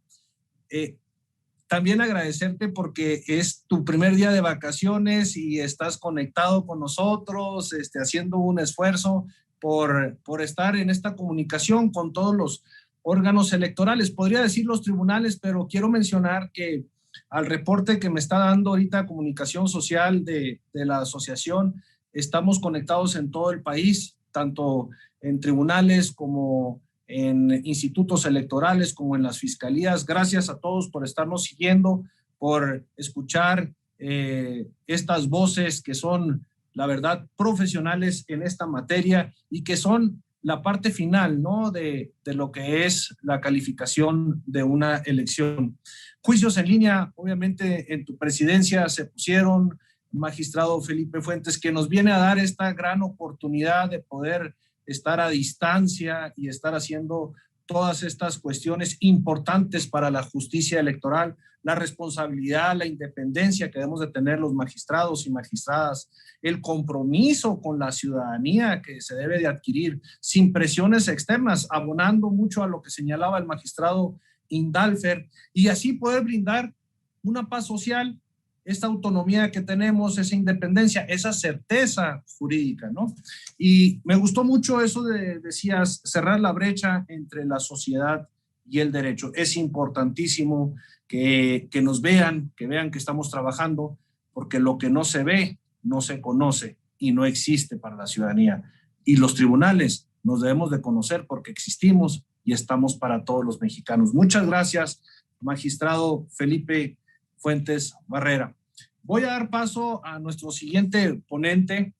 También agradecerte porque es tu primer día de vacaciones y estás conectado con nosotros, haciendo un esfuerzo por estar en esta comunicación con todos los órganos electorales. Podría decir los tribunales, pero quiero mencionar que al reporte que me está dando ahorita Comunicación Social de la asociación, estamos conectados en todo el país, tanto en tribunales como en institutos electorales, como en las fiscalías. Gracias a todos por estarnos siguiendo, por escuchar estas voces que son, la verdad, profesionales en esta materia y que son la parte final, ¿no?, de lo que es la calificación de una elección. Juicios en línea, obviamente en tu presidencia se pusieron, magistrado Felipe Fuentes, que nos viene a dar esta gran oportunidad de poder estar a distancia y estar haciendo todas estas cuestiones importantes para la justicia electoral, la responsabilidad, la independencia que debemos de tener los magistrados y magistradas, el compromiso con la ciudadanía que se debe de adquirir sin presiones externas, abonando mucho a lo que señalaba el magistrado Indalfer, y así poder brindar una paz social, esta autonomía que tenemos, esa independencia, esa certeza jurídica, ¿no? Y me gustó mucho eso decías, cerrar la brecha entre la sociedad y el derecho. Es importantísimo que nos vean, que vean que estamos trabajando, porque lo que no se ve, no se conoce y no existe para la ciudadanía. Y los tribunales nos debemos de conocer porque existimos y estamos para todos los mexicanos. Muchas gracias, magistrado Felipe Fuentes Barrera. Voy a dar paso a nuestro siguiente ponente,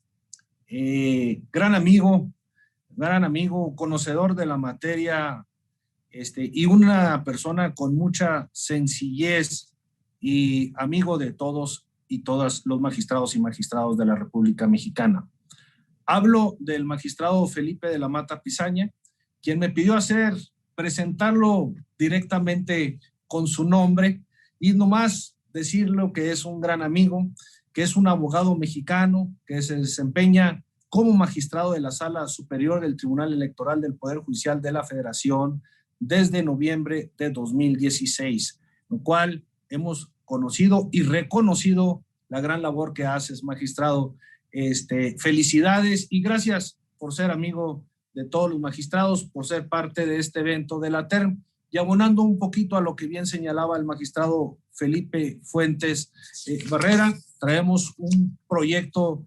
gran amigo, conocedor de la materia, y una persona con mucha sencillez y amigo de todos y todas los magistrados y magistrados de la República Mexicana. Hablo del magistrado Felipe de la Mata Pizaña, quien me pidió presentarlo directamente con su nombre y nomás decirlo que es un gran amigo, que es un abogado mexicano, que se desempeña como magistrado de la Sala Superior del Tribunal Electoral del Poder Judicial de la Federación desde noviembre de 2016, lo cual hemos conocido y reconocido la gran labor que haces, magistrado. Felicidades y gracias por ser amigo de todos los magistrados, por ser parte de este evento de la TERM, Y abonando un poquito a lo que bien señalaba el magistrado Felipe Fuentes Barrera, traemos un proyecto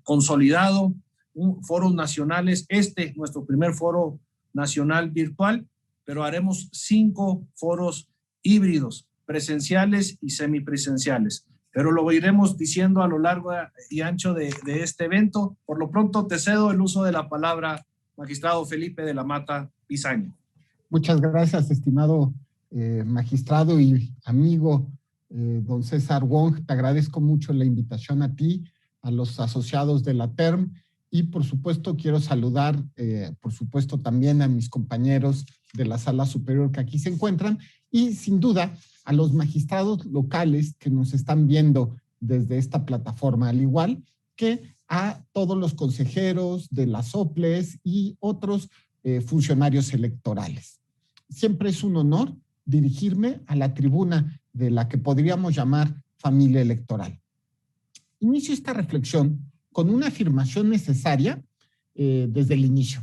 consolidado, foros nacionales, nuestro primer foro nacional virtual, pero haremos 5 foros híbridos, presenciales y semipresenciales. Pero lo iremos diciendo a lo largo y ancho de este evento. Por lo pronto te cedo el uso de la palabra, magistrado Felipe de la Mata Pizaña. Muchas gracias, estimado magistrado y amigo don César Wong. Te agradezco mucho la invitación a ti, a los asociados de la TERM, y por supuesto quiero saludar, por supuesto también a mis compañeros de la Sala Superior que aquí se encuentran, y sin duda a los magistrados locales que nos están viendo desde esta plataforma, al igual que a todos los consejeros de las OPLES y otros funcionarios electorales. Siempre es un honor dirigirme a la tribuna de la que podríamos llamar familia electoral. Inicio esta reflexión con una afirmación necesaria desde el inicio.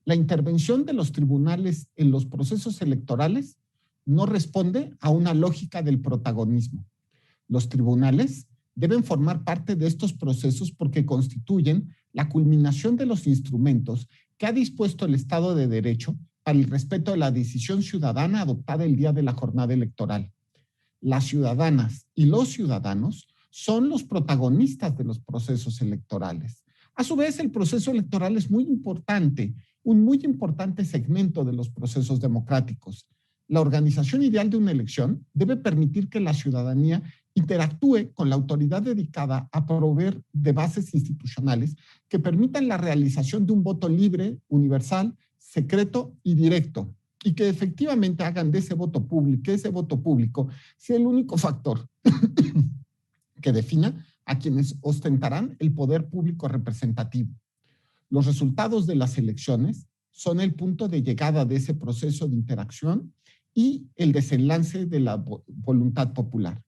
La intervención de los tribunales en los procesos electorales no responde a una lógica del protagonismo. Los tribunales deben formar parte de estos procesos porque constituyen la culminación de los instrumentos que ha dispuesto el Estado de Derecho para el respeto de la decisión ciudadana adoptada el día de la jornada electoral. Las ciudadanas y los ciudadanos son los protagonistas de los procesos electorales. A su vez, el proceso electoral es muy importante, un muy importante segmento de los procesos democráticos. La organización ideal de una elección debe permitir que la ciudadanía interactúe con la autoridad dedicada a proveer de bases institucionales que permitan la realización de un voto libre, universal, secreto y directo, y que efectivamente hagan de ese voto público sea el único factor que defina a quienes ostentarán el poder público representativo. Los resultados de las elecciones son el punto de llegada de ese proceso de interacción y el desenlace de la voluntad popular.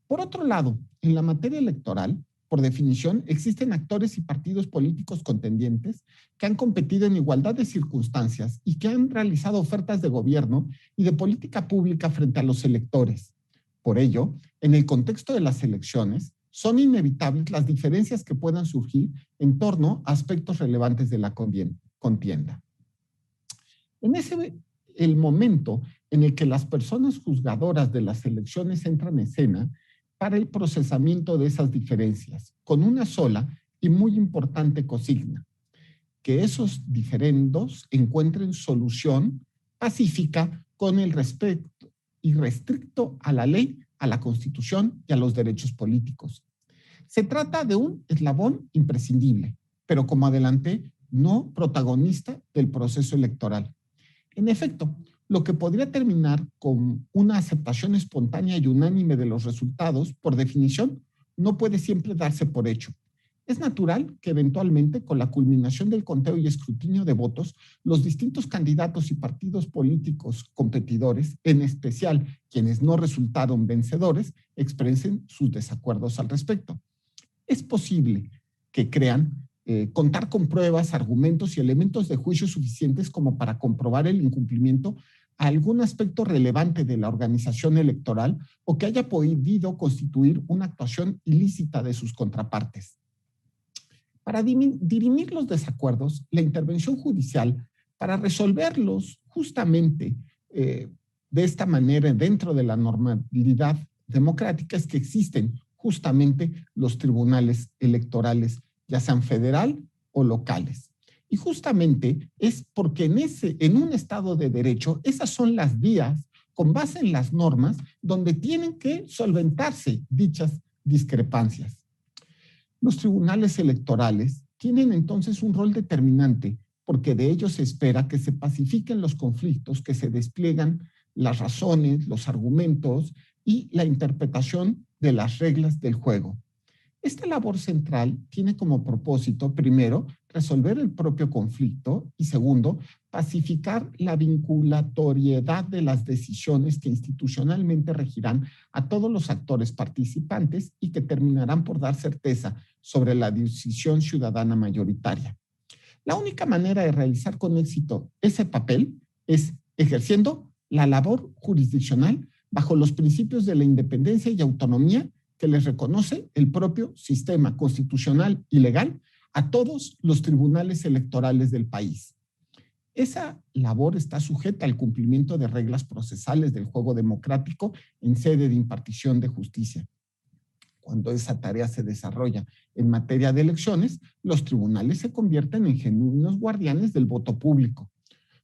Por otro lado, en la materia electoral, por definición, existen actores y partidos políticos contendientes que han competido en igualdad de circunstancias y que han realizado ofertas de gobierno y de política pública frente a los electores. Por ello, en el contexto de las elecciones, son inevitables las diferencias que puedan surgir en torno a aspectos relevantes de la contienda. El momento en el que las personas juzgadoras de las elecciones entran en escena para el procesamiento de esas diferencias, con una sola y muy importante consigna: que esos diferendos encuentren solución pacífica con el respeto irrestricto a la ley, a la Constitución y a los derechos políticos. Se trata de un eslabón imprescindible, pero como adelanté, no protagonista del proceso electoral. En efecto, lo que podría terminar con una aceptación espontánea y unánime de los resultados, por definición, no puede siempre darse por hecho. Es natural que eventualmente, con la culminación del conteo y escrutinio de votos, los distintos candidatos y partidos políticos competidores, en especial quienes no resultaron vencedores, expresen sus desacuerdos al respecto. Es posible que crean contar con pruebas, argumentos y elementos de juicio suficientes como para comprobar el incumplimiento a algún aspecto relevante de la organización electoral o que haya podido constituir una actuación ilícita de sus contrapartes. Para dirimir los desacuerdos, la intervención judicial, para resolverlos justamente de esta manera dentro de la normalidad democrática, es que existen justamente los tribunales electorales, ya sean federal o locales. Y justamente es porque en un Estado de Derecho, esas son las vías, con base en las normas, donde tienen que solventarse dichas discrepancias. Los tribunales electorales tienen entonces un rol determinante, porque de ellos se espera que se pacifiquen los conflictos, que se despliegan las razones, los argumentos y la interpretación de las reglas del juego. Esta labor central tiene como propósito, primero, resolver el propio conflicto y segundo, pacificar la vinculatoriedad de las decisiones que institucionalmente regirán a todos los actores participantes y que terminarán por dar certeza sobre la decisión ciudadana mayoritaria. La única manera de realizar con éxito ese papel es ejerciendo la labor jurisdiccional bajo los principios de la independencia y autonomía que les reconoce el propio sistema constitucional y legal a todos los tribunales electorales del país. Esa labor está sujeta al cumplimiento de reglas procesales del juego democrático en sede de impartición de justicia. Cuando esa tarea se desarrolla en materia de elecciones, los tribunales se convierten en genuinos guardianes del voto público.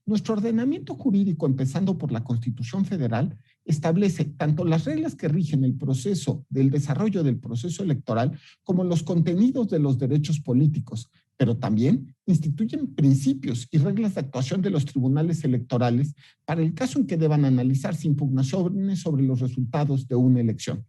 Nuestro ordenamiento jurídico, empezando por la Constitución Federal, establece tanto las reglas que rigen el proceso del desarrollo del proceso electoral como los contenidos de los derechos políticos, pero también instituyen principios y reglas de actuación de los tribunales electorales para el caso en que deban analizarse impugnaciones sobre los resultados de una elección.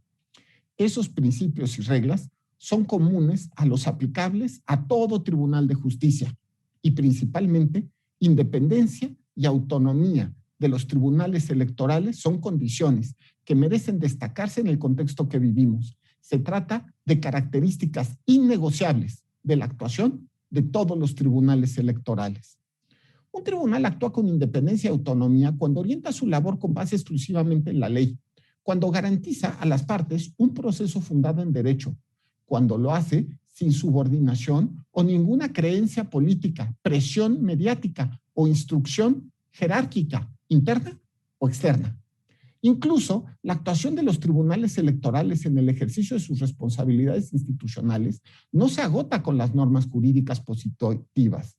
Esos principios y reglas son comunes a los aplicables a todo tribunal de justicia y principalmente independencia y autonomía de los tribunales electorales son condiciones que merecen destacarse en el contexto que vivimos. Se trata de características innegociables de la actuación de todos los tribunales electorales. Un tribunal actúa con independencia y autonomía cuando orienta su labor con base exclusivamente en la ley, cuando garantiza a las partes un proceso fundado en derecho, cuando lo hace sin subordinación o ninguna creencia política, presión mediática o instrucción jerárquica, interna o externa. Incluso la actuación de los tribunales electorales en el ejercicio de sus responsabilidades institucionales no se agota con las normas jurídicas positivas.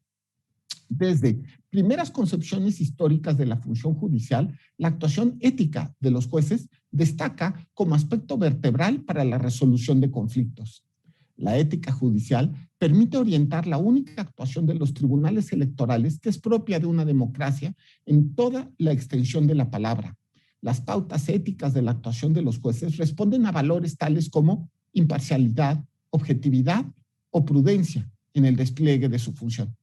Desde primeras concepciones históricas de la función judicial, la actuación ética de los jueces destaca como aspecto vertebral para la resolución de conflictos. La ética judicial permite orientar la única actuación de los tribunales electorales que es propia de una democracia en toda la extensión de la palabra. Las pautas éticas de la actuación de los jueces responden a valores tales como imparcialidad, objetividad o prudencia en el despliegue de su función.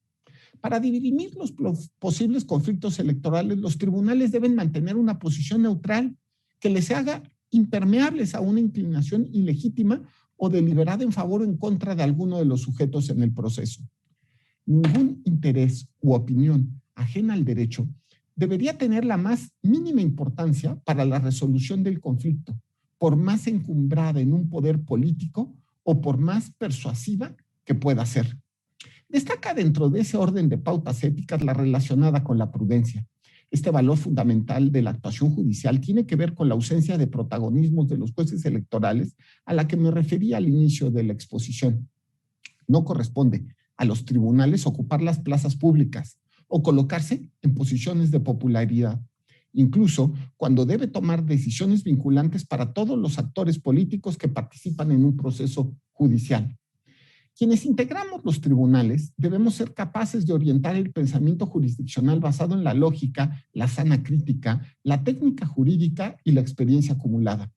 Para dirimir los posibles conflictos electorales, los tribunales deben mantener una posición neutral que les haga impermeables a una inclinación ilegítima o deliberada en favor o en contra de alguno de los sujetos en el proceso. Ningún interés u opinión ajena al derecho debería tener la más mínima importancia para la resolución del conflicto, por más encumbrada en un poder político o por más persuasiva que pueda ser. Destaca dentro de ese orden de pautas éticas la relacionada con la prudencia. Este valor fundamental de la actuación judicial tiene que ver con la ausencia de protagonismos de los jueces electorales a la que me refería al inicio de la exposición. No corresponde a los tribunales ocupar las plazas públicas o colocarse en posiciones de popularidad, incluso cuando debe tomar decisiones vinculantes para todos los actores políticos que participan en un proceso judicial. Quienes integramos los tribunales debemos ser capaces de orientar el pensamiento jurisdiccional basado en la lógica, la sana crítica, la técnica jurídica y la experiencia acumulada.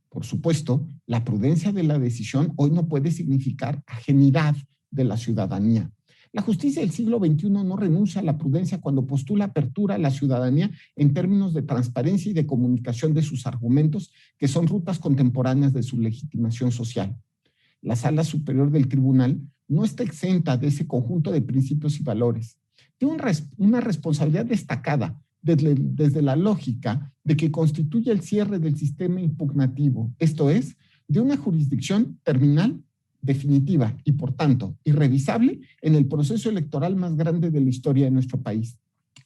Por supuesto, la prudencia de la decisión hoy no puede significar ajenidad de la ciudadanía. La justicia del siglo XXI no renuncia a la prudencia cuando postula apertura a la ciudadanía en términos de transparencia y de comunicación de sus argumentos, que son rutas contemporáneas de su legitimación social. La sala superior del tribunal no está exenta de ese conjunto de principios y valores. Tiene una responsabilidad destacada desde la lógica de que constituye el cierre del sistema impugnativo, esto es, de una jurisdicción terminal, definitiva y, por tanto, irrevisable en el proceso electoral más grande de la historia de nuestro país.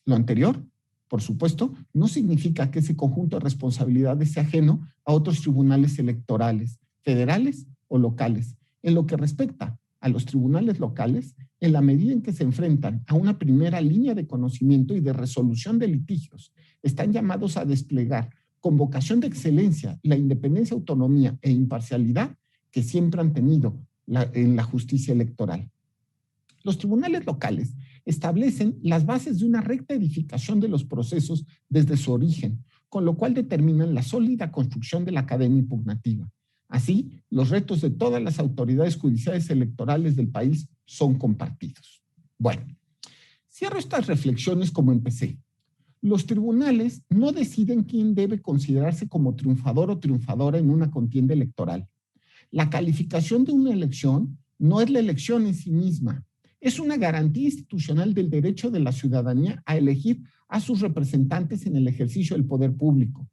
Lo anterior, por supuesto, no significa que ese conjunto de responsabilidades sea ajeno a otros tribunales electorales, federales o locales. En lo que respecta a los tribunales locales, en la medida en que se enfrentan a una primera línea de conocimiento y de resolución de litigios, están llamados a desplegar con vocación de excelencia la independencia, autonomía e imparcialidad que siempre han tenido en la justicia electoral. Los tribunales locales establecen las bases de una recta edificación de los procesos desde su origen, con lo cual determinan la sólida construcción de la cadena impugnativa. Así, los retos de todas las autoridades judiciales electorales del país son compartidos. Bueno, cierro estas reflexiones como empecé. Los tribunales no deciden quién debe considerarse como triunfador o triunfadora en una contienda electoral. La calificación de una elección no es la elección en sí misma, es una garantía institucional del derecho de la ciudadanía a elegir a sus representantes en el ejercicio del poder público.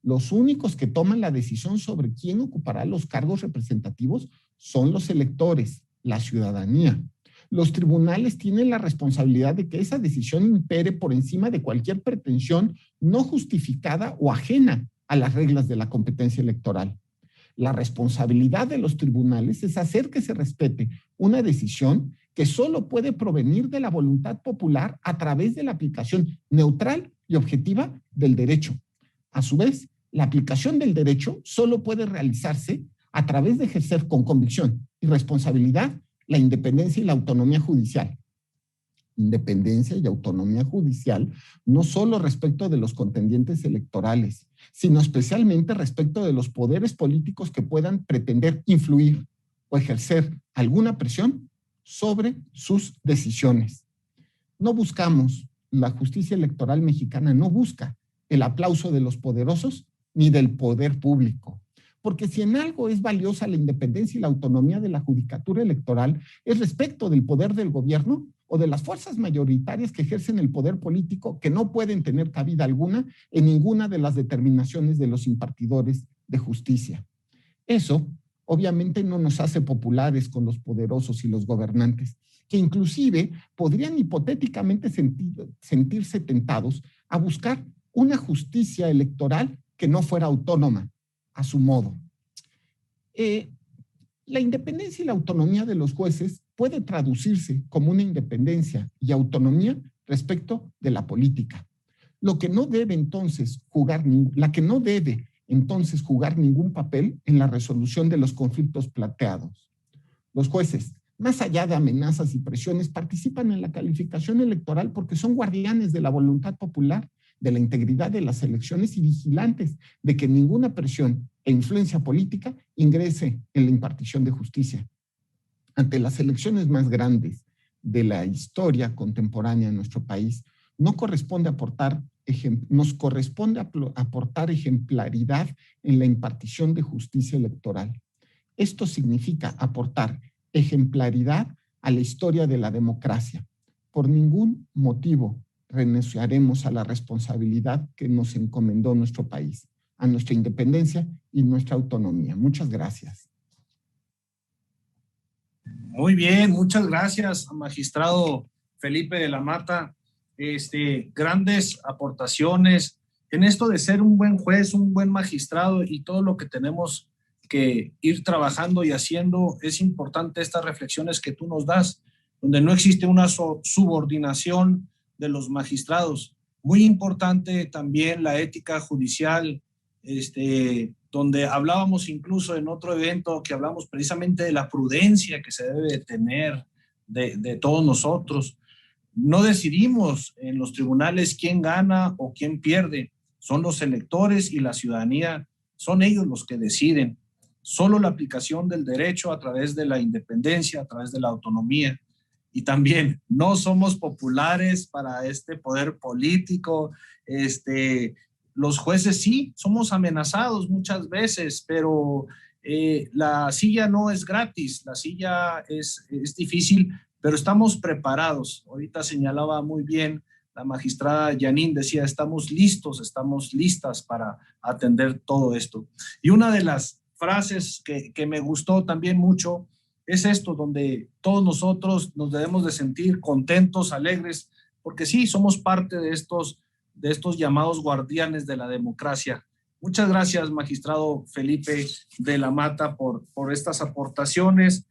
Los únicos que toman la decisión sobre quién ocupará los cargos representativos son los electores, la ciudadanía. Los tribunales tienen la responsabilidad de que esa decisión impere por encima de cualquier pretensión no justificada o ajena a las reglas de la competencia electoral. La responsabilidad de los tribunales es hacer que se respete una decisión que solo puede provenir de la voluntad popular a través de la aplicación neutral y objetiva del derecho. A su vez, la aplicación del derecho solo puede realizarse a través de ejercer con convicción y responsabilidad la independencia y la autonomía judicial. Independencia y autonomía judicial no solo respecto de los contendientes electorales, sino especialmente respecto de los poderes políticos que puedan pretender influir o ejercer alguna presión sobre sus decisiones. No buscamos, la justicia electoral mexicana no busca el aplauso de los poderosos ni del poder público. Porque si en algo es valiosa la independencia y la autonomía de la judicatura electoral, es respecto del poder del gobierno o de las fuerzas mayoritarias que ejercen el poder político, que no pueden tener cabida alguna en ninguna de las determinaciones de los impartidores de justicia. Eso, obviamente, no nos hace populares con los poderosos y los gobernantes, que inclusive podrían hipotéticamente sentirse tentados a buscar una justicia electoral que no fuera autónoma a su modo. La independencia y la autonomía de los jueces puede traducirse como una independencia y autonomía respecto de la política. La que no debe entonces jugar ningún papel en la resolución de los conflictos planteados. Los jueces, más allá de amenazas y presiones, participan en la calificación electoral porque son guardianes de la voluntad popular, de la integridad de las elecciones y vigilantes de que ninguna presión e influencia política ingrese en la impartición de justicia. Ante las elecciones más grandes de la historia contemporánea en nuestro país, nos corresponde aportar ejemplaridad en la impartición de justicia electoral. Esto significa aportar ejemplaridad a la historia de la democracia. Por ningún motivo renunciaremos a la responsabilidad que nos encomendó nuestro país, a nuestra independencia y nuestra autonomía. Muchas gracias. Muy bien, muchas gracias, magistrado Felipe de la Mata. Grandes aportaciones en esto de ser un buen juez, un buen magistrado y todo lo que tenemos que ir trabajando y haciendo. Es importante estas reflexiones que tú nos das, donde no existe una subordinación de los magistrados. Muy importante también la ética judicial, donde hablábamos incluso en otro evento que hablamos precisamente de la prudencia que se debe tener de todos nosotros. No decidimos en los tribunales quién gana o quién pierde, son los electores y la ciudadanía, son ellos los que deciden. Solo la aplicación del derecho a través de la independencia, a través de la autonomía. Y también no somos populares para este poder político. Los jueces sí, somos amenazados muchas veces, pero la silla no es gratis, la silla es difícil, pero estamos preparados. Ahorita señalaba muy bien la magistrada Janine, decía, estamos listos, estamos listas para atender todo esto. Y una de las frases que me gustó también mucho es esto, donde todos nosotros nos debemos de sentir contentos, alegres, porque sí, somos parte de estos llamados guardianes de la democracia. Muchas gracias, magistrado Felipe de la Mata, por estas aportaciones,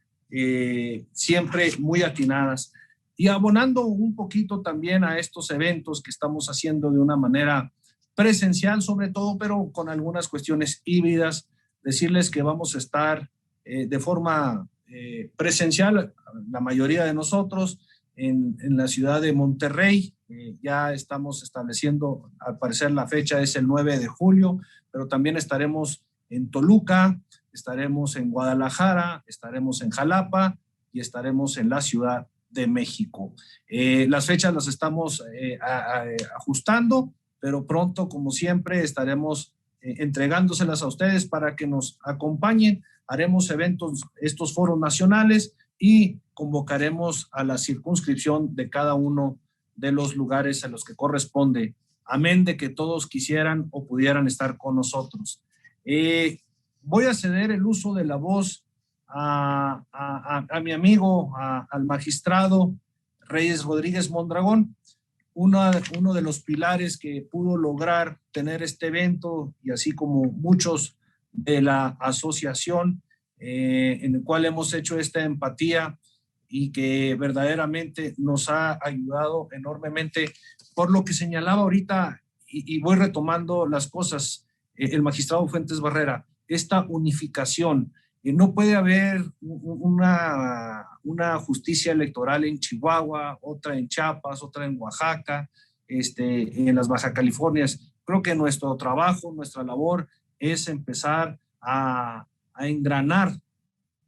siempre muy atinadas. Y abonando un poquito también a estos eventos que estamos haciendo de una manera presencial, sobre todo, pero con algunas cuestiones híbridas, decirles que vamos a estar de forma presencial, la mayoría de nosotros, en la ciudad de Monterrey. Ya estamos estableciendo, al parecer la fecha es el 9 de julio, pero también estaremos en Toluca, estaremos en Guadalajara, estaremos en Jalapa y estaremos en la Ciudad de México. Las fechas las estamos ajustando, pero pronto, como siempre, estaremos entregándoselas a ustedes para que nos acompañen. Haremos eventos, estos foros nacionales, y convocaremos a la circunscripción de cada uno de los lugares a los que corresponde, amén de que todos quisieran o pudieran estar con nosotros. Voy a ceder el uso de la voz a mi amigo, al magistrado Reyes Rodríguez Mondragón, uno de los pilares que pudo lograr tener este evento, y así como muchos de la asociación, en el cual hemos hecho esta empatía y que verdaderamente nos ha ayudado enormemente. Por lo que señalaba ahorita, y voy retomando las cosas, el magistrado Fuentes Barrera, esta unificación. No puede haber una justicia electoral en Chihuahua, otra en Chiapas, otra en Oaxaca, en las Baja Californias. Creo que nuestro trabajo, nuestra labor es empezar a engranar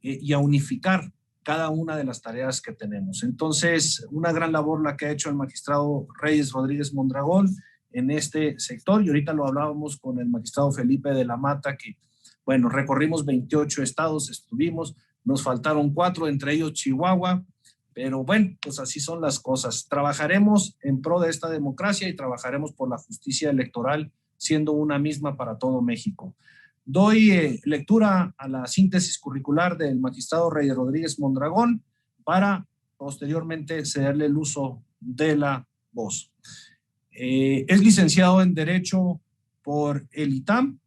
y a unificar cada una de las tareas que tenemos. Entonces, una gran labor la que ha hecho el magistrado Reyes Rodríguez Mondragón en este sector, y ahorita lo hablábamos con el magistrado Felipe de la Mata, que, bueno, recorrimos 28 estados, estuvimos, nos faltaron 4, entre ellos Chihuahua, pero bueno, pues así son las cosas. Trabajaremos en pro de esta democracia y trabajaremos por la justicia electoral, siendo una misma para todo México. Doy lectura a la síntesis curricular del magistrado Reyes Rodríguez Mondragón para posteriormente cederle el uso de la voz. Es licenciado en Derecho por el ITAM,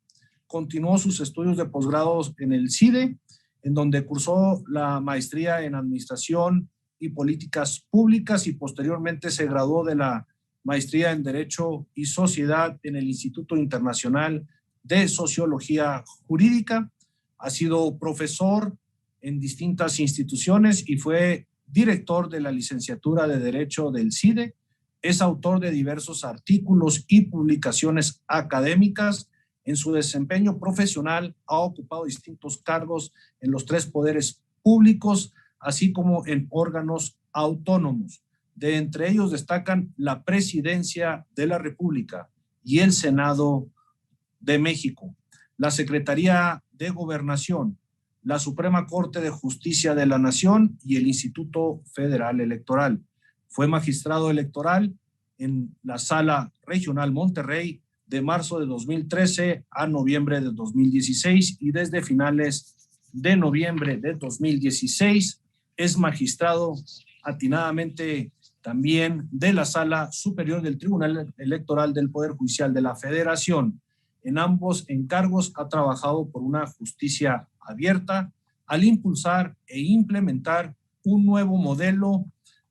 continuó sus estudios de posgrado en el CIDE, en donde cursó la maestría en Administración y Políticas Públicas y posteriormente se graduó de la maestría en Derecho y Sociedad en el Instituto Internacional de Sociología Jurídica. Ha sido profesor en distintas instituciones y fue director de la licenciatura de Derecho del CIDE. Es autor de diversos artículos y publicaciones académicas. En su desempeño profesional ha ocupado distintos cargos en los 3 poderes públicos, así como en órganos autónomos. De entre ellos destacan la Presidencia de la República y el Senado de México, la Secretaría de Gobernación, la Suprema Corte de Justicia de la Nación y el Instituto Federal Electoral. Fue magistrado electoral en la Sala Regional Monterrey de marzo de 2013 a noviembre de 2016 y desde finales de noviembre de 2016 es magistrado atinadamente también de la Sala Superior del Tribunal Electoral del Poder Judicial de la Federación. En ambos encargos ha trabajado por una justicia abierta al impulsar e implementar un nuevo modelo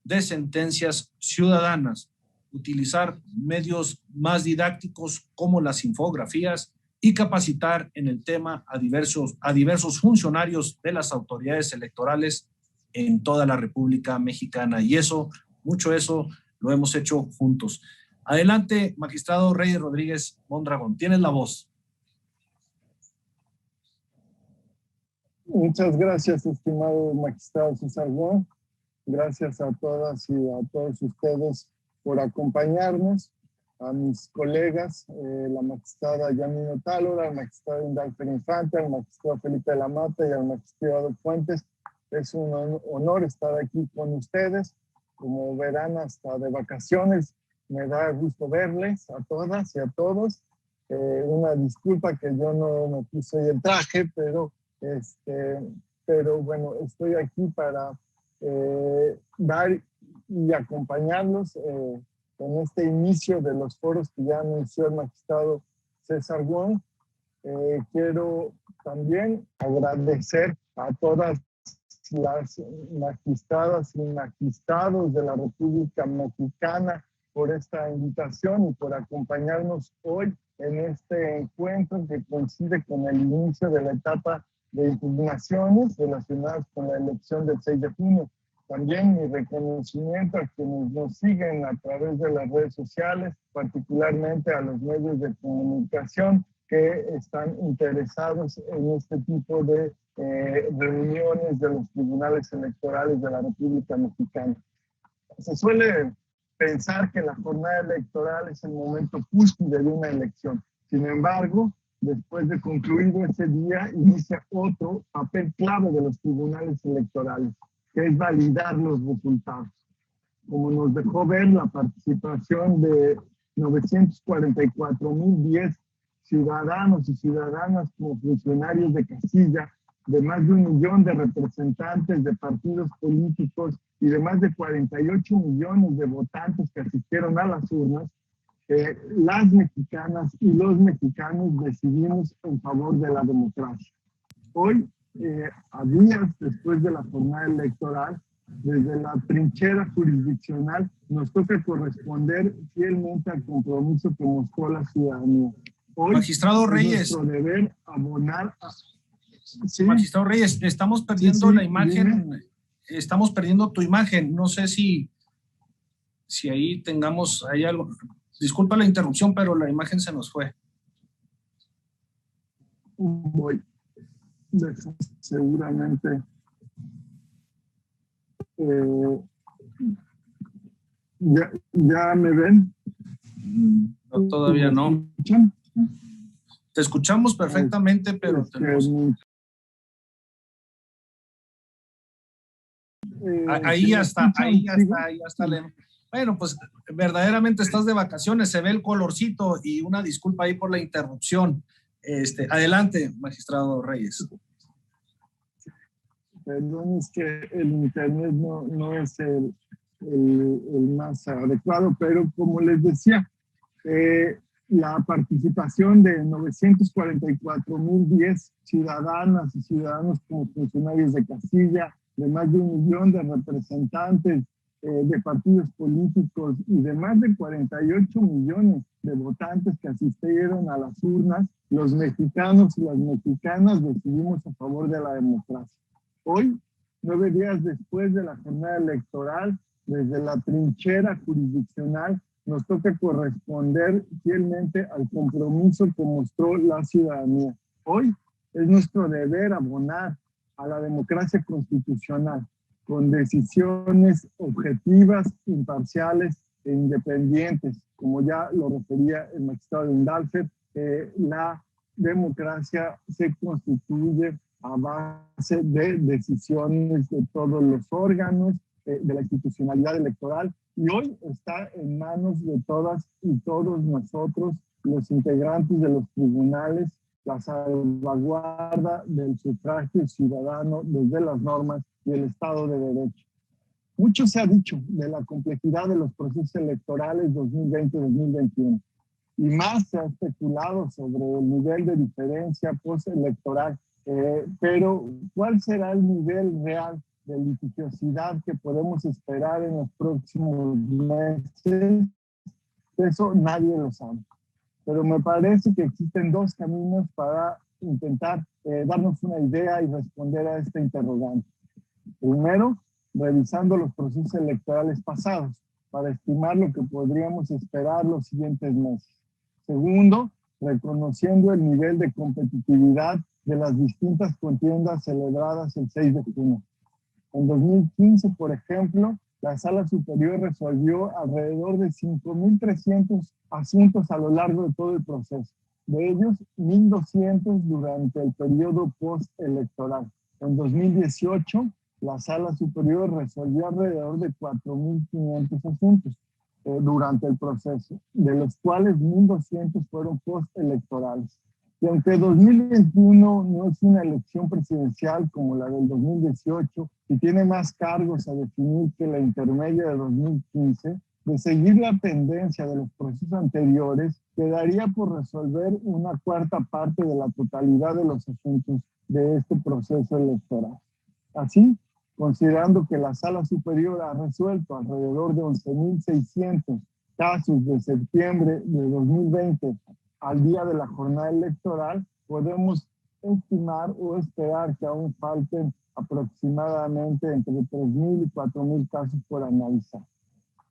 de sentencias ciudadanas, utilizar medios más didácticos como las infografías y capacitar en el tema a diversos funcionarios de las autoridades electorales en toda la República Mexicana. Y mucho eso lo hemos hecho juntos. Adelante, magistrado Reyes Rodríguez Mondragón. Tienes la voz. Muchas gracias, estimado magistrado César Wong. Gracias a todas y a todos ustedes por acompañarnos. A mis colegas, la magistrada Yamino Tálora, al magistrado Indalfer Infante, al magistrado Felipe de la Mata y al magistrado Fuentes. Es un honor estar aquí con ustedes. Como verán, hasta de vacaciones. Me da gusto verles a todas y a todos. Una disculpa que yo no me puse el traje, pero bueno, estoy aquí para dar y acompañarlos en este inicio de los foros que ya anunció el magistrado César Wong. Quiero también agradecer a todas las magistradas y magistrados de la República Mexicana por esta invitación y por acompañarnos hoy en este encuentro que coincide con el inicio de la etapa de impugnaciones relacionadas con la elección del 6 de junio. También mi reconocimiento a quienes nos siguen a través de las redes sociales, particularmente a los medios de comunicación que están interesados en este tipo de reuniones de los tribunales electorales de la República Mexicana. Se suele pensar que la jornada electoral es el momento cúspide de una elección. Sin embargo, después de concluido ese día, inicia otro papel clave de los tribunales electorales, que es validar los resultados. como nos dejó ver la participación de 944,010 ciudadanos y ciudadanas como funcionarios de casilla, de más de 1 millón de representantes de partidos políticos y de más de 48 millones de votantes que asistieron a las urnas, las mexicanas y los mexicanos decidimos en favor de la democracia. Hoy, a días después de la jornada electoral, desde la trinchera jurisdiccional, nos toca corresponder fielmente al compromiso que mostró la ciudadanía. Hoy, Magistrado Reyes, es nuestro deber abonar a... ¿Sí? Magistrado Reyes, estamos perdiendo la imagen, dime. Estamos perdiendo tu imagen, no sé si ahí tengamos, hay algo, disculpa la interrupción, pero la imagen se nos fue. Voy, seguramente. ¿Ya me ven? No, todavía no. ¿Escuchan? Te escuchamos perfectamente, pero tenemos... Ahí ya está. Bueno, pues verdaderamente estás de vacaciones, se ve el colorcito y una disculpa ahí por la interrupción. Adelante, magistrado Reyes. Perdón, es que el internet no es el más adecuado, pero como les decía, la participación de 944,010 ciudadanas y ciudadanos como funcionarios de casilla, de más de 1 millón de representantes de partidos políticos y de más de 48 millones de votantes que asistieron a las urnas, los mexicanos y las mexicanas decidimos a favor de la democracia. Hoy, 9 días después de la jornada electoral, desde la trinchera jurisdiccional, nos toca corresponder fielmente al compromiso que mostró la ciudadanía. Hoy es nuestro deber abonar a la democracia constitucional con decisiones objetivas, imparciales e independientes. Como ya lo refería el magistrado Indalfer, la democracia se constituye a base de decisiones de todos los órganos, de la institucionalidad electoral, y hoy está en manos de todas y todos nosotros, los integrantes de los tribunales, la salvaguarda del sufragio ciudadano desde las normas y el Estado de Derecho. Mucho se ha dicho de la complejidad de los procesos electorales 2020-2021, y más se ha especulado sobre el nivel de diferencia postelectoral, pero ¿cuál será el nivel real de litigiosidad que podemos esperar en los próximos meses? Eso nadie lo sabe. Pero me parece que existen 2 caminos para intentar darnos una idea y responder a esta interrogante. Primero, revisando los procesos electorales pasados para estimar lo que podríamos esperar los siguientes meses. Segundo, reconociendo el nivel de competitividad de las distintas contiendas celebradas el 6 de junio. En 2015, por ejemplo, la Sala Superior resolvió alrededor de 5,300 asuntos a lo largo de todo el proceso. De ellos, 1,200 durante el periodo postelectoral. En 2018, la Sala Superior resolvió alrededor de 4,500 asuntos durante el proceso, de los cuales 1,200 fueron postelectorales. Y aunque 2021 no es una elección presidencial como la del 2018 y tiene más cargos a definir que la intermedia de 2015, de seguir la tendencia de los procesos anteriores, quedaría por resolver una 1/4 parte de la totalidad de los asuntos de este proceso electoral. Así, considerando que la Sala Superior ha resuelto alrededor de 11,600 casos de septiembre de 2020 al día de la jornada electoral, podemos estimar o esperar que aún falten aproximadamente entre 3,000 y 4,000 casos por analizar.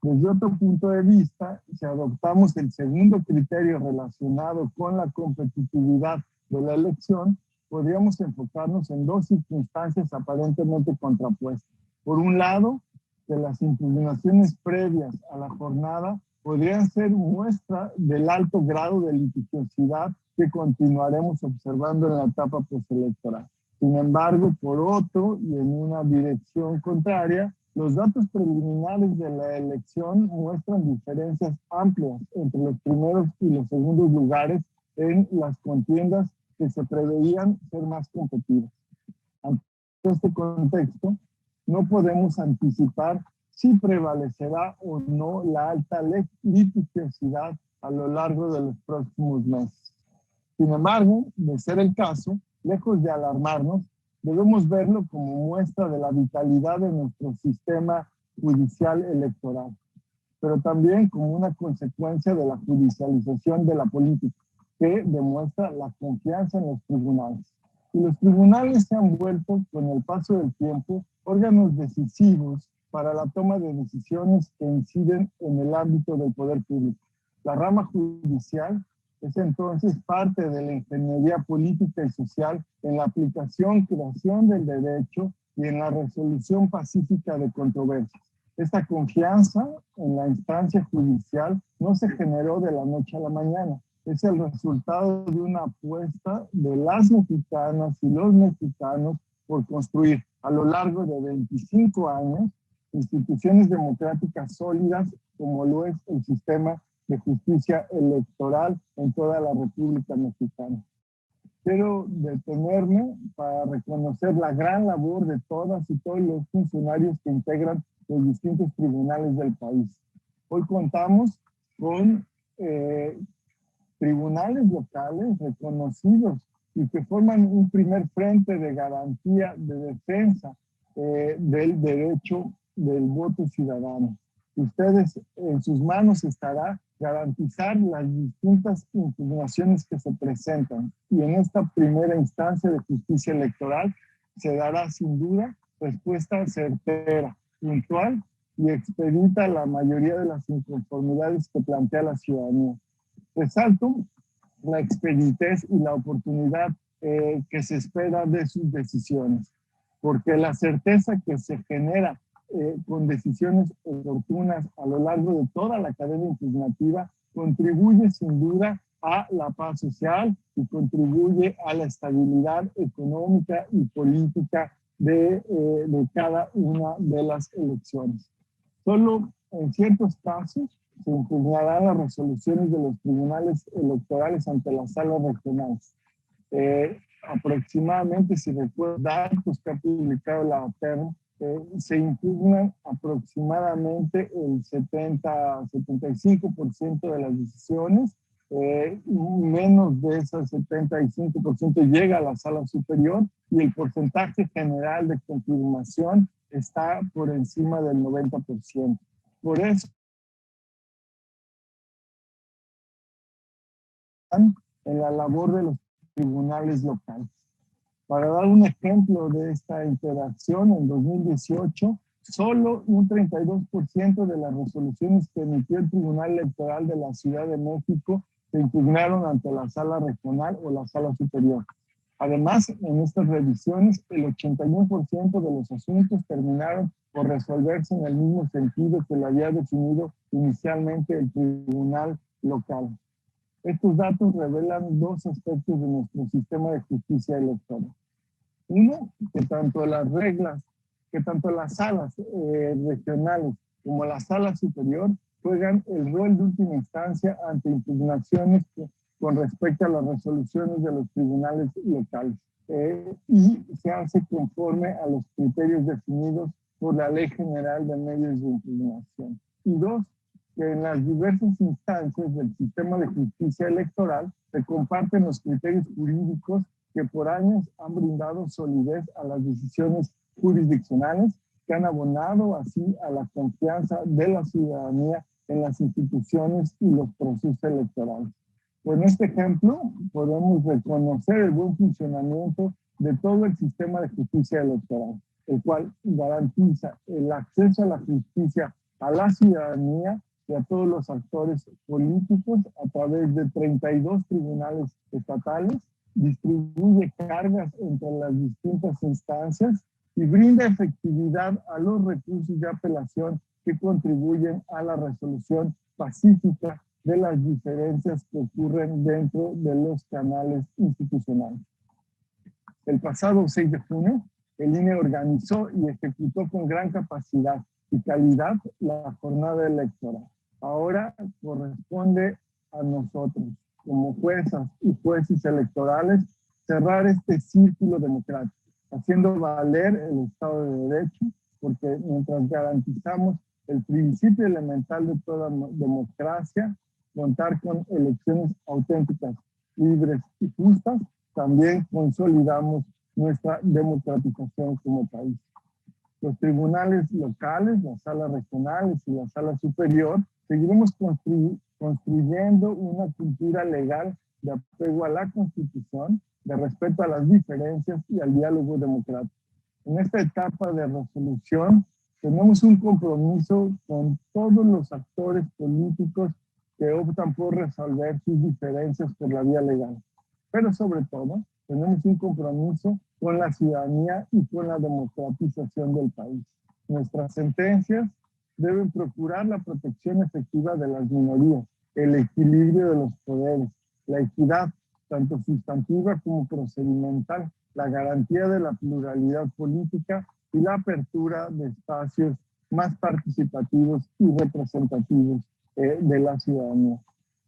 Desde otro punto de vista, si adoptamos el segundo criterio relacionado con la competitividad de la elección, podríamos enfocarnos en 2 circunstancias aparentemente contrapuestas. Por un lado, que las impugnaciones previas a la jornada podrían ser muestra del alto grado de litigiosidad que continuaremos observando en la etapa postelectoral. Sin embargo, por otro, y en una dirección contraria, Los datos preliminares de la elección muestran diferencias amplias entre los primeros y los segundos lugares en las contiendas que se preveían ser más competitivas. Ante este contexto, no podemos anticipar si prevalecerá o no la alta litigiosidad a lo largo de los próximos meses. Sin embargo, de ser el caso, lejos de alarmarnos, debemos verlo como muestra de la vitalidad de nuestro sistema judicial electoral, pero también como una consecuencia de la judicialización de la política, que demuestra la confianza en los tribunales. Y los tribunales se han vuelto, con el paso del tiempo, órganos decisivos para la toma de decisiones que inciden en el ámbito del poder público. La rama judicial es entonces parte de la ingeniería política y social en la aplicación, creación del derecho y en la resolución pacífica de controversias. Esta confianza en la instancia judicial no se generó de la noche a la mañana. Es el resultado de una apuesta de las mexicanas y los mexicanos por construir a lo largo de 25 años instituciones democráticas sólidas como lo es el sistema de justicia electoral en toda la República Mexicana. Quiero detenerme para reconocer la gran labor de todas y todos los funcionarios que integran los distintos tribunales del país. Hoy contamos con tribunales locales reconocidos y que forman un primer frente de garantía, de defensa del derecho del voto ciudadano. Ustedes, en sus manos estará garantizar las distintas impugnaciones que se presentan, y en esta primera instancia de justicia electoral se dará sin duda respuesta certera, puntual y expedita a la mayoría de las inconformidades que plantea la ciudadanía. Resalto la expeditez y la oportunidad que se espera de sus decisiones, porque la certeza que se genera con decisiones oportunas a lo largo de toda la cadena impugnativa contribuye sin duda a la paz social y contribuye a la estabilidad económica y política de cada una de las elecciones. Solo en ciertos casos se impugnarán las resoluciones de los tribunales electorales ante las salas regionales. Aproximadamente, si recuerdo datos que ha publicado la TERM, se impugnan aproximadamente el 70-75% de las decisiones. Menos de esas 75% llega a la sala superior y el porcentaje general de confirmación está por encima del 90%. Por eso, en la labor de los tribunales locales. Para dar un ejemplo de esta interacción, en 2018, solo un 32% de las resoluciones que emitió el Tribunal Electoral de la Ciudad de México se impugnaron ante la sala regional o la sala superior. Además, en estas revisiones, el 81% de los asuntos terminaron por resolverse en el mismo sentido que lo había definido inicialmente el tribunal local. Estos datos revelan dos aspectos de nuestro sistema de justicia electoral. Uno, que tanto las salas regionales como la sala superior juegan el rol de última instancia ante impugnaciones con respecto a las resoluciones de los tribunales locales y se hace conforme a los criterios definidos por la Ley General de Medios de Impugnación. Y dos, que en las diversas instancias del sistema de justicia electoral se comparten los criterios jurídicos que por años han brindado solidez a las decisiones jurisdiccionales, que han abonado así a la confianza de la ciudadanía en las instituciones y los procesos electorales. Con este ejemplo podemos reconocer el buen funcionamiento de todo el sistema de justicia electoral, el cual garantiza el acceso a la justicia a la ciudadanía y a todos los actores políticos a través de 32 tribunales estatales, distribuye cargas entre las distintas instancias y brinda efectividad a los recursos de apelación que contribuyen a la resolución pacífica de las diferencias que ocurren dentro de los canales institucionales. El pasado 6 de junio, el INE organizó y ejecutó con gran capacidad y calidad la jornada electoral. Ahora corresponde a nosotros, como juezas y jueces electorales, cerrar este círculo democrático, haciendo valer el Estado de Derecho, porque mientras garantizamos el principio elemental de toda democracia, contar con elecciones auténticas, libres y justas, también consolidamos nuestra democratización como país. Los tribunales locales, las salas regionales y la sala superior, seguiremos construyendo una cultura legal de apego a la Constitución, de respeto a las diferencias y al diálogo democrático. En esta etapa de resolución tenemos un compromiso con todos los actores políticos que optan por resolver sus diferencias por la vía legal. Pero sobre todo, tenemos un compromiso con la ciudadanía y con la democratización del país. Nuestras sentencias deben procurar la protección efectiva de las minorías, el equilibrio de los poderes, la equidad, tanto sustantiva como procedimental, la garantía de la pluralidad política y la apertura de espacios más participativos y representativos de la ciudadanía.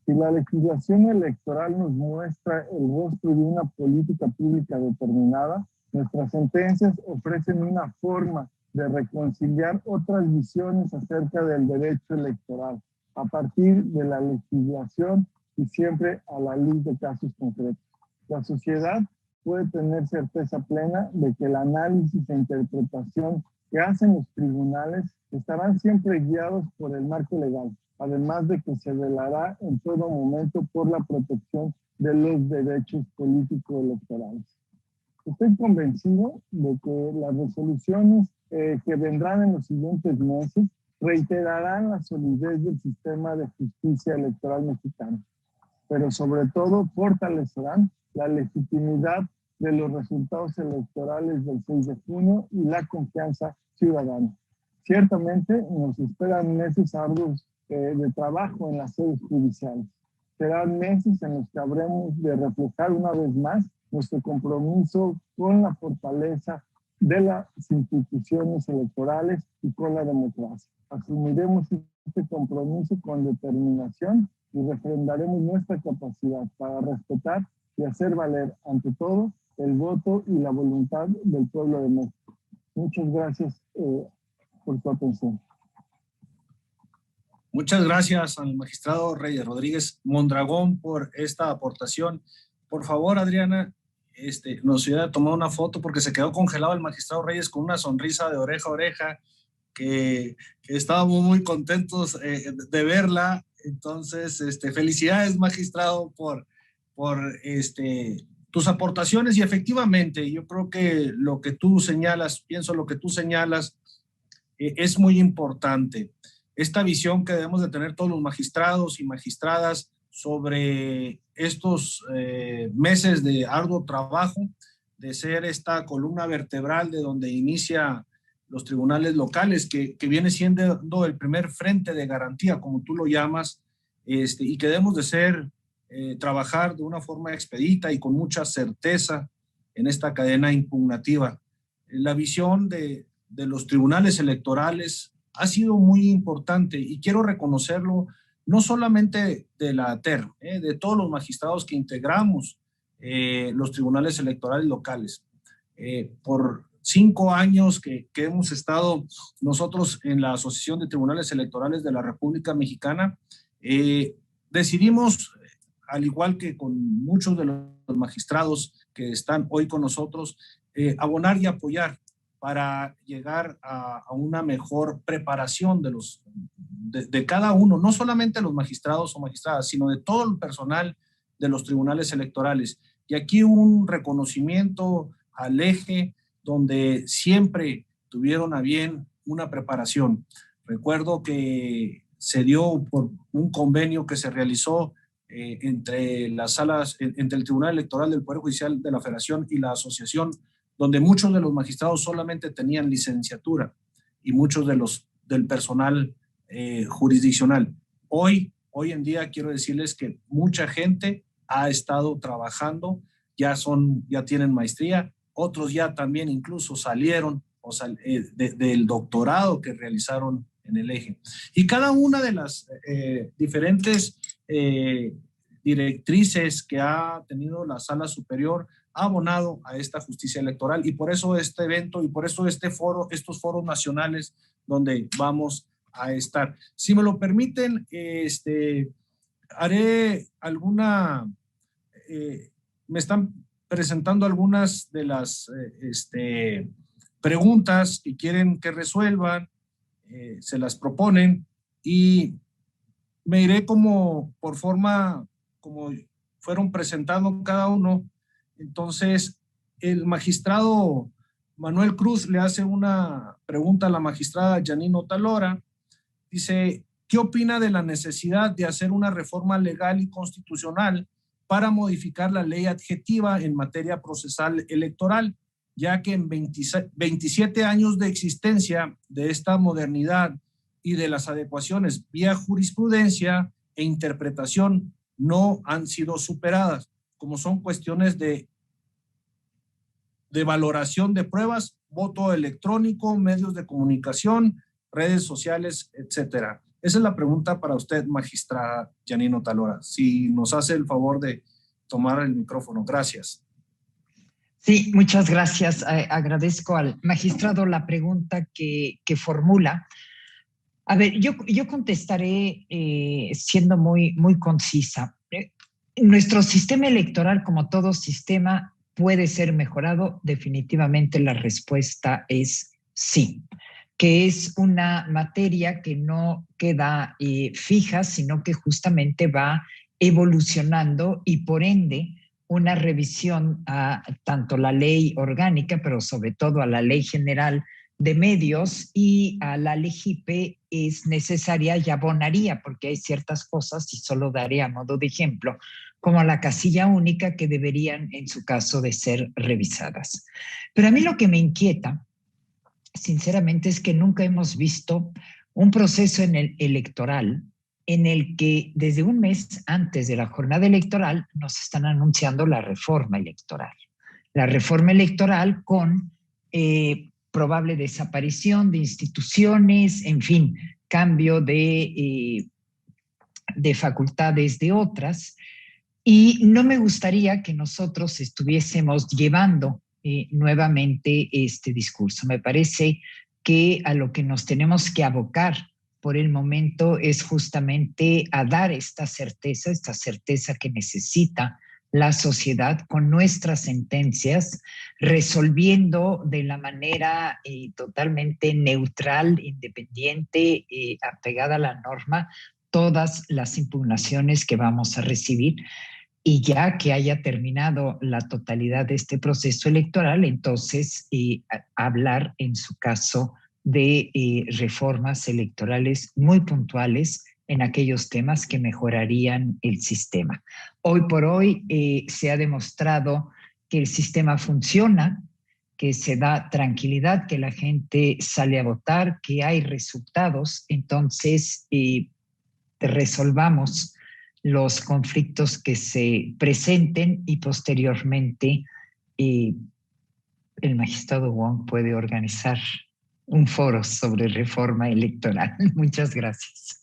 Si la legislación electoral nos muestra el rostro de una política pública determinada, nuestras sentencias ofrecen una forma de reconciliar otras visiones acerca del derecho electoral a partir de la legislación y siempre a la luz de casos concretos. La sociedad puede tener certeza plena de que el análisis e interpretación que hacen los tribunales estarán siempre guiados por el marco legal, además de que se velará en todo momento por la protección de los derechos políticos electorales. Estoy convencido de que las resoluciones que vendrán en los siguientes meses reiterarán la solidez del sistema de justicia electoral mexicano, pero sobre todo fortalecerán la legitimidad de los resultados electorales del 6 de junio y la confianza ciudadana. Ciertamente nos esperan meses arduos de trabajo en las sedes judiciales. Serán meses en los que habremos de reflejar una vez más nuestro compromiso con la fortaleza de las instituciones electorales y con la democracia. Asumiremos este compromiso con determinación y refrendaremos nuestra capacidad para respetar y hacer valer ante todo el voto y la voluntad del pueblo de México. Muchas gracias por su atención. Muchas gracias al magistrado Reyes Rodríguez Mondragón por esta aportación. Por favor, Adriana, nos hubiera tomado una foto porque se quedó congelado el magistrado Reyes con una sonrisa de oreja a oreja, que estábamos muy contentos de verla. Entonces, felicidades, magistrado, por tus aportaciones. Y efectivamente, yo creo que lo que tú señalas, es muy importante. Esta visión que debemos de tener todos los magistrados y magistradas sobre estos meses de arduo trabajo, de ser esta columna vertebral de donde inicia los tribunales locales, que viene siendo el primer frente de garantía, como tú lo llamas, y que debemos de trabajar de una forma expedita y con mucha certeza en esta cadena impugnativa. La visión de los tribunales electorales ha sido muy importante y quiero reconocerlo no solamente de la TER, de todos los magistrados que integramos los tribunales electorales locales. Por 5 años que hemos estado nosotros en la Asociación de Tribunales Electorales de la República Mexicana, decidimos, al igual que con muchos de los magistrados que están hoy con nosotros, abonar y apoyar para llegar a una mejor preparación de cada uno, no solamente los magistrados o magistradas, sino de todo el personal de los tribunales electorales. Y aquí un reconocimiento al eje donde siempre tuvieron a bien una preparación. Recuerdo que se dio por un convenio que se realizó entre las salas, entre el Tribunal Electoral del Poder Judicial de la Federación y la Asociación, donde muchos de los magistrados solamente tenían licenciatura y muchos del personal jurisdiccional. Hoy en día quiero decirles que mucha gente ha estado trabajando, ya tienen maestría otros ya también incluso salieron del doctorado que realizaron en el eje. Y cada una de las diferentes directrices que ha tenido la Sala Superior ha abonado a esta justicia electoral, y por eso este evento y por eso estos foros nacionales donde vamos a estar. Si me lo permiten, haré alguna, me están presentando algunas de las preguntas que quieren que resuelvan, se las proponen, y me iré como por forma, como fueron presentando cada uno. Entonces, el magistrado Manuel Cruz le hace una pregunta a la magistrada Janine Otalora. Dice, ¿qué opina de la necesidad de hacer una reforma legal y constitucional para modificar la ley adjetiva en materia procesal electoral, ya que en 27 años de existencia de esta modernidad y de las adecuaciones vía jurisprudencia e interpretación no han sido superadas, como son cuestiones de valoración de pruebas, voto electrónico, medios de comunicación, redes sociales, etcétera? Esa es la pregunta para usted, magistrada Janine Otalora. Si nos hace el favor de tomar el micrófono. Gracias. Sí, muchas gracias. Agradezco al magistrado la pregunta que formula. A ver, yo contestaré siendo muy concisa. Nuestro sistema electoral, como todo sistema, puede ser mejorado. Definitivamente la respuesta es sí, que es una materia que no queda fija, sino que justamente va evolucionando, y por ende una revisión a tanto la ley orgánica, pero sobre todo a la ley general de medios y a la LEGIPE es necesaria y abonaría, porque hay ciertas cosas, y solo daré a modo de ejemplo, como la casilla única, que deberían en su caso de ser revisadas. Pero a mí lo que me inquieta, sinceramente, es que nunca hemos visto un proceso en el electoral en el que desde un mes antes de la jornada electoral nos están anunciando la reforma electoral. La reforma electoral con probable desaparición de instituciones, en fin, cambio de facultades de otras. Y no me gustaría que nosotros estuviésemos llevando nuevamente este discurso. Me parece que a lo que nos tenemos que abocar por el momento es justamente a dar esta certeza que necesita la sociedad con nuestras sentencias, resolviendo de la manera totalmente neutral, independiente, apegada a la norma, todas las impugnaciones que vamos a recibir. Y ya que haya terminado la totalidad de este proceso electoral, entonces hablar en su caso de reformas electorales muy puntuales en aquellos temas que mejorarían el sistema. Hoy por hoy se ha demostrado que el sistema funciona, que se da tranquilidad, que la gente sale a votar, que hay resultados. Entonces, resolvamos los conflictos que se presenten, y posteriormente el magistrado Wong puede organizar un foro sobre reforma electoral. Muchas gracias.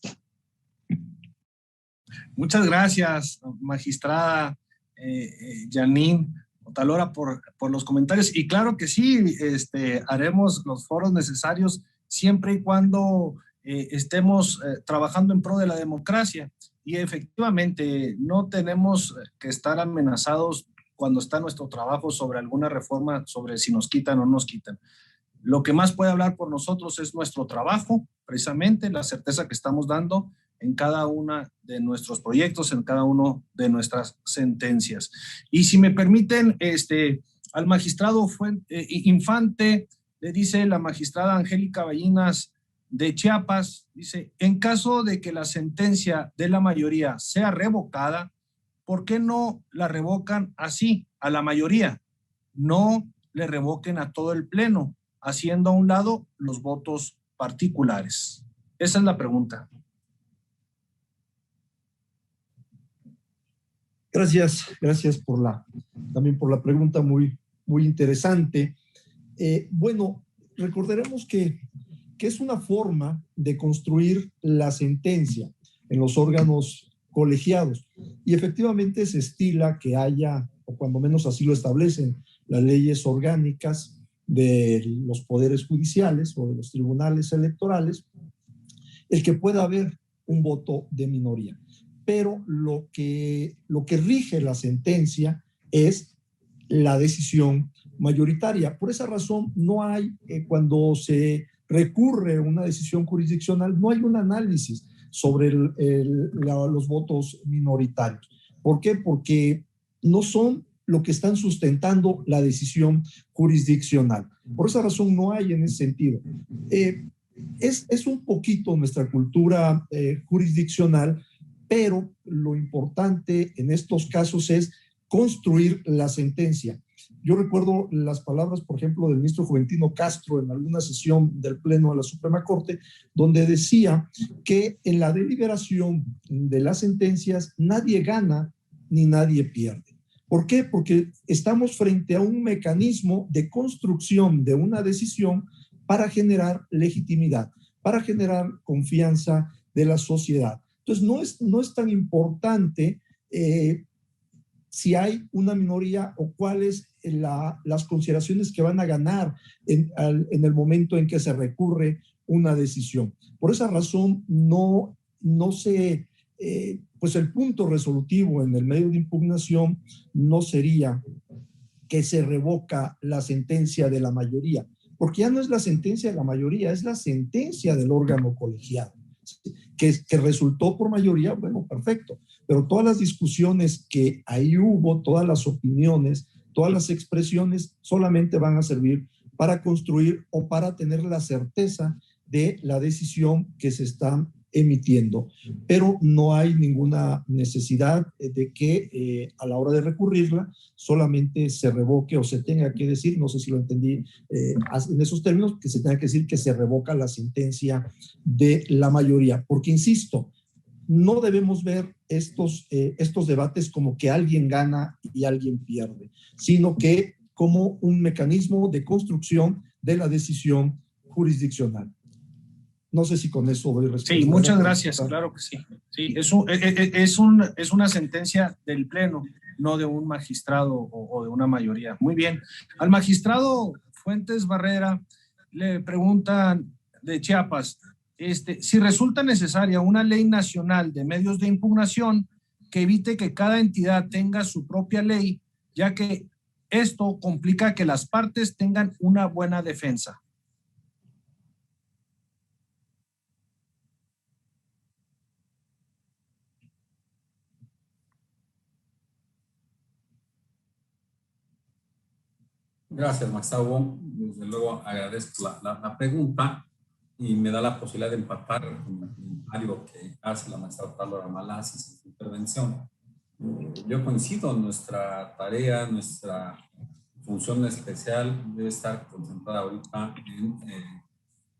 Muchas gracias, magistrada Janine Otalora, por los comentarios. Y claro que sí, haremos los foros necesarios siempre y cuando estemos trabajando en pro de la democracia. Y efectivamente no tenemos que estar amenazados cuando está nuestro trabajo sobre alguna reforma, sobre si nos quitan o no nos quitan. Lo que más puede hablar por nosotros es nuestro trabajo, precisamente la certeza que estamos dando en cada uno de nuestros proyectos, en cada una de nuestras sentencias. Y si me permiten, al magistrado Infante, le dice la magistrada Angélica Ballinas de Chiapas, dice, en caso de que la sentencia de la mayoría sea revocada, ¿por qué no la revocan así, a la mayoría? No le revoquen a todo el pleno, haciendo a un lado los votos particulares. Esa es la pregunta. Gracias también por la pregunta muy muy interesante. Bueno, recordaremos que es una forma de construir la sentencia en los órganos colegiados, y efectivamente se estila que haya, o cuando menos así lo establecen las leyes orgánicas de los poderes judiciales o de los tribunales electorales, el que pueda haber un voto de minoría. Pero lo que rige la sentencia es la decisión mayoritaria. Por esa razón no hay, cuando se recurre a una decisión jurisdiccional, no hay un análisis sobre los votos minoritarios. ¿Por qué? Porque no son lo que están sustentando la decisión jurisdiccional. Por esa razón no hay en ese sentido. Es un poquito nuestra cultura jurisdiccional, pero lo importante en estos casos es construir la sentencia. Yo recuerdo las palabras, por ejemplo, del ministro Juventino Castro en alguna sesión del Pleno de la Suprema Corte, donde decía que en la deliberación de las sentencias nadie gana ni nadie pierde. ¿Por qué? Porque estamos frente a un mecanismo de construcción de una decisión para generar legitimidad, para generar confianza de la sociedad. Entonces, no es tan importante si hay una minoría o cuáles las consideraciones que van a ganar en el momento en que se recurre una decisión. Por esa razón, no se... pues el punto resolutivo en el medio de impugnación no sería que se revoca la sentencia de la mayoría, porque ya no es la sentencia de la mayoría, es la sentencia del órgano colegiado, que resultó por mayoría. Bueno, perfecto, pero todas las discusiones que ahí hubo, todas las opiniones, todas las expresiones solamente van a servir para construir o para tener la certeza de la decisión que se está emitiendo, pero no hay ninguna necesidad de que a la hora de recurrirla solamente se revoque o se tenga que decir, no sé si lo entendí en esos términos, que se tenga que decir que se revoca la sentencia de la mayoría, porque insisto, no debemos ver estos debates como que alguien gana y alguien pierde, sino que como un mecanismo de construcción de la decisión jurisdiccional. No sé si con eso doy respuesta. Sí, muchas gracias, claro que sí. Sí, es una sentencia del Pleno, no de un magistrado o de una mayoría. Muy bien. Al magistrado Fuentes Barrera le preguntan de Chiapas, si resulta necesaria una ley nacional de medios de impugnación que evite que cada entidad tenga su propia ley, ya que esto complica que las partes tengan una buena defensa. Gracias, Maxavo. Desde luego agradezco la pregunta y me da la posibilidad de empatar con algo que hace la maestra Laura Malasis en su intervención. Yo coincido en nuestra tarea, nuestra función especial debe estar concentrada ahorita en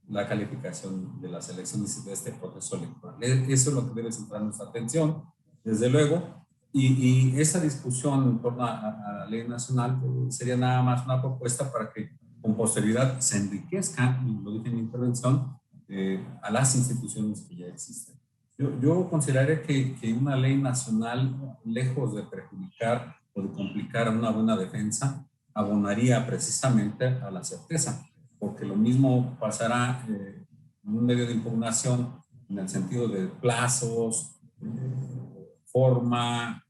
la calificación de las elecciones y de este proceso electoral. Eso es lo que debe centrar nuestra atención, desde luego. Y esa discusión en torno a la ley nacional sería nada más una propuesta para que con posterioridad se enriquezca, y lo dije en mi intervención, a las instituciones que ya existen. Yo consideraría que una ley nacional, lejos de perjudicar o de complicar una buena defensa, abonaría precisamente a la certeza, porque lo mismo pasará en un medio de impugnación en el sentido de plazos, forma,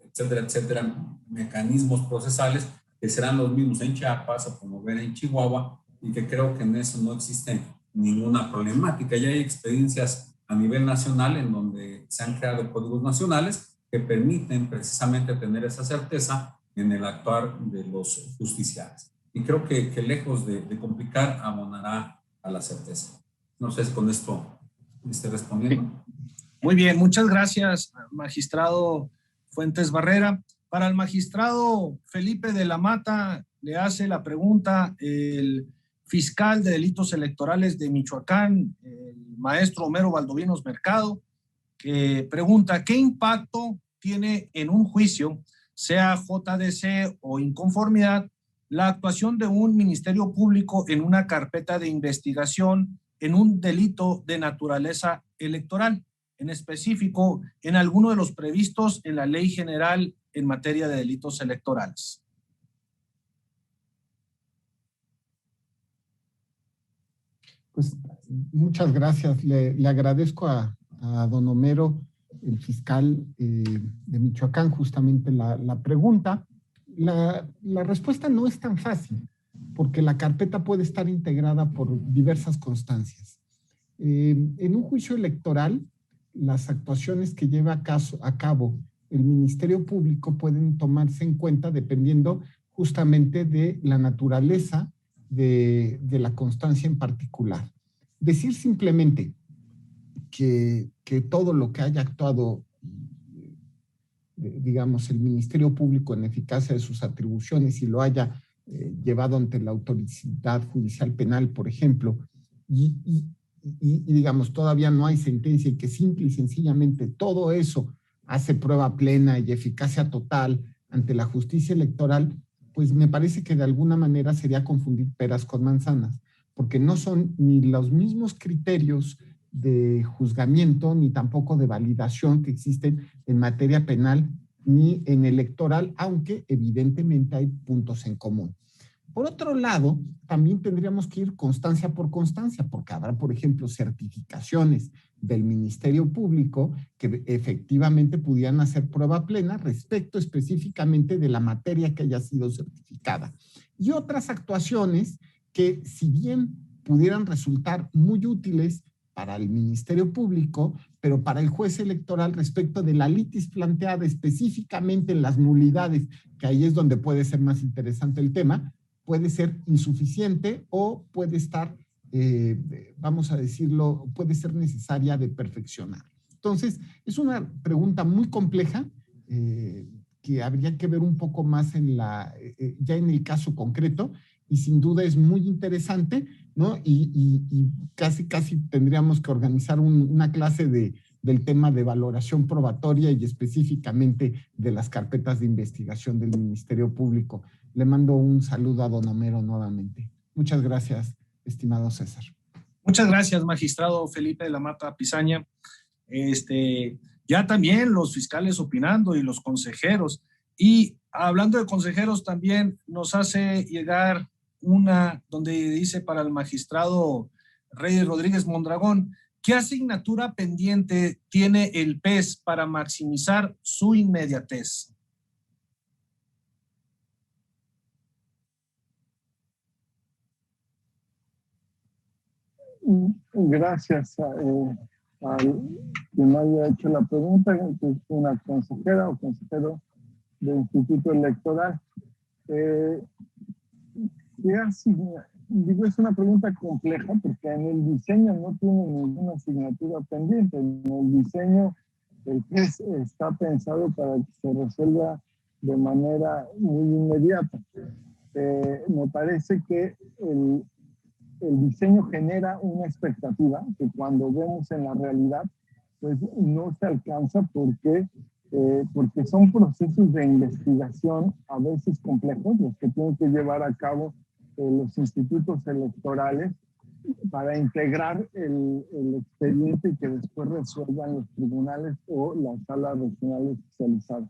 etcétera, etcétera, mecanismos procesales que serán los mismos en Chiapas o como ver en Chihuahua, y que creo que en eso no existe ninguna problemática. Ya hay experiencias a nivel nacional en donde se han creado códigos nacionales que permiten precisamente tener esa certeza en el actuar de los justiciables. Y creo que lejos de complicar, abonará a la certeza. No sé si con esto me esté respondiendo. Muy bien, muchas gracias, magistrado Fuentes Barrera. Para el magistrado Felipe de la Mata, le hace la pregunta el fiscal de delitos electorales de Michoacán, el maestro Homero Valdovinos Mercado, que pregunta: ¿qué impacto tiene en un juicio, sea JDC o inconformidad, la actuación de un ministerio público en una carpeta de investigación en un delito de naturaleza electoral, en específico en alguno de los previstos en la Ley General en materia de delitos electorales. Pues muchas gracias. Le agradezco a don Homero, el fiscal de Michoacán, justamente la pregunta. La respuesta no es tan fácil, porque la carpeta puede estar integrada por diversas constancias. En un juicio electoral, las actuaciones que lleva a cabo el Ministerio Público pueden tomarse en cuenta dependiendo justamente de la naturaleza de la constancia en particular. Decir simplemente que todo lo que haya actuado, digamos, el Ministerio Público en eficacia de sus atribuciones y lo haya llevado ante la autoridad judicial penal, por ejemplo, y digamos, todavía no hay sentencia y que simple y sencillamente todo eso hace prueba plena y eficacia total ante la justicia electoral, pues me parece que de alguna manera sería confundir peras con manzanas, porque no son ni los mismos criterios de juzgamiento ni tampoco de validación que existen en materia penal ni en electoral, aunque evidentemente hay puntos en común. Por otro lado, también tendríamos que ir constancia por constancia, porque habrá, por ejemplo, certificaciones del Ministerio Público que efectivamente pudieran hacer prueba plena respecto específicamente de la materia que haya sido certificada. Y otras actuaciones que, si bien pudieran resultar muy útiles para el Ministerio Público, pero para el juez electoral respecto de la litis planteada específicamente en las nulidades, que ahí es donde puede ser más interesante el tema, puede ser insuficiente o puede estar, vamos a decirlo, puede ser necesaria de perfeccionar. Entonces, es una pregunta muy compleja que habría que ver un poco más ya en el caso concreto, y sin duda es muy interesante, ¿no? Y casi tendríamos que organizar una clase del tema de valoración probatoria y específicamente de las carpetas de investigación del Ministerio Público. Le mando un saludo a don Homero nuevamente. Muchas gracias, estimado César. Muchas gracias, magistrado Felipe de la Mata Pizaña. Ya también los fiscales opinando y los consejeros. Y hablando de consejeros, también nos hace llegar una donde dice para el magistrado Reyes Rodríguez Mondragón, ¿qué asignatura pendiente tiene el PES para maximizar su inmediatez? Gracias a quien haya hecho la pregunta, que es una consejera o consejero del Instituto Electoral. Digo, es una pregunta compleja porque en el diseño no tiene ninguna asignatura pendiente. En el diseño el PES está pensado para que se resuelva de manera muy inmediata. Me parece que el diseño genera una expectativa que cuando vemos en la realidad, pues no se alcanza porque son procesos de investigación a veces complejos, los que tienen que llevar a cabo los institutos electorales para integrar el expediente y que después resuelvan los tribunales o las salas regionales especializadas.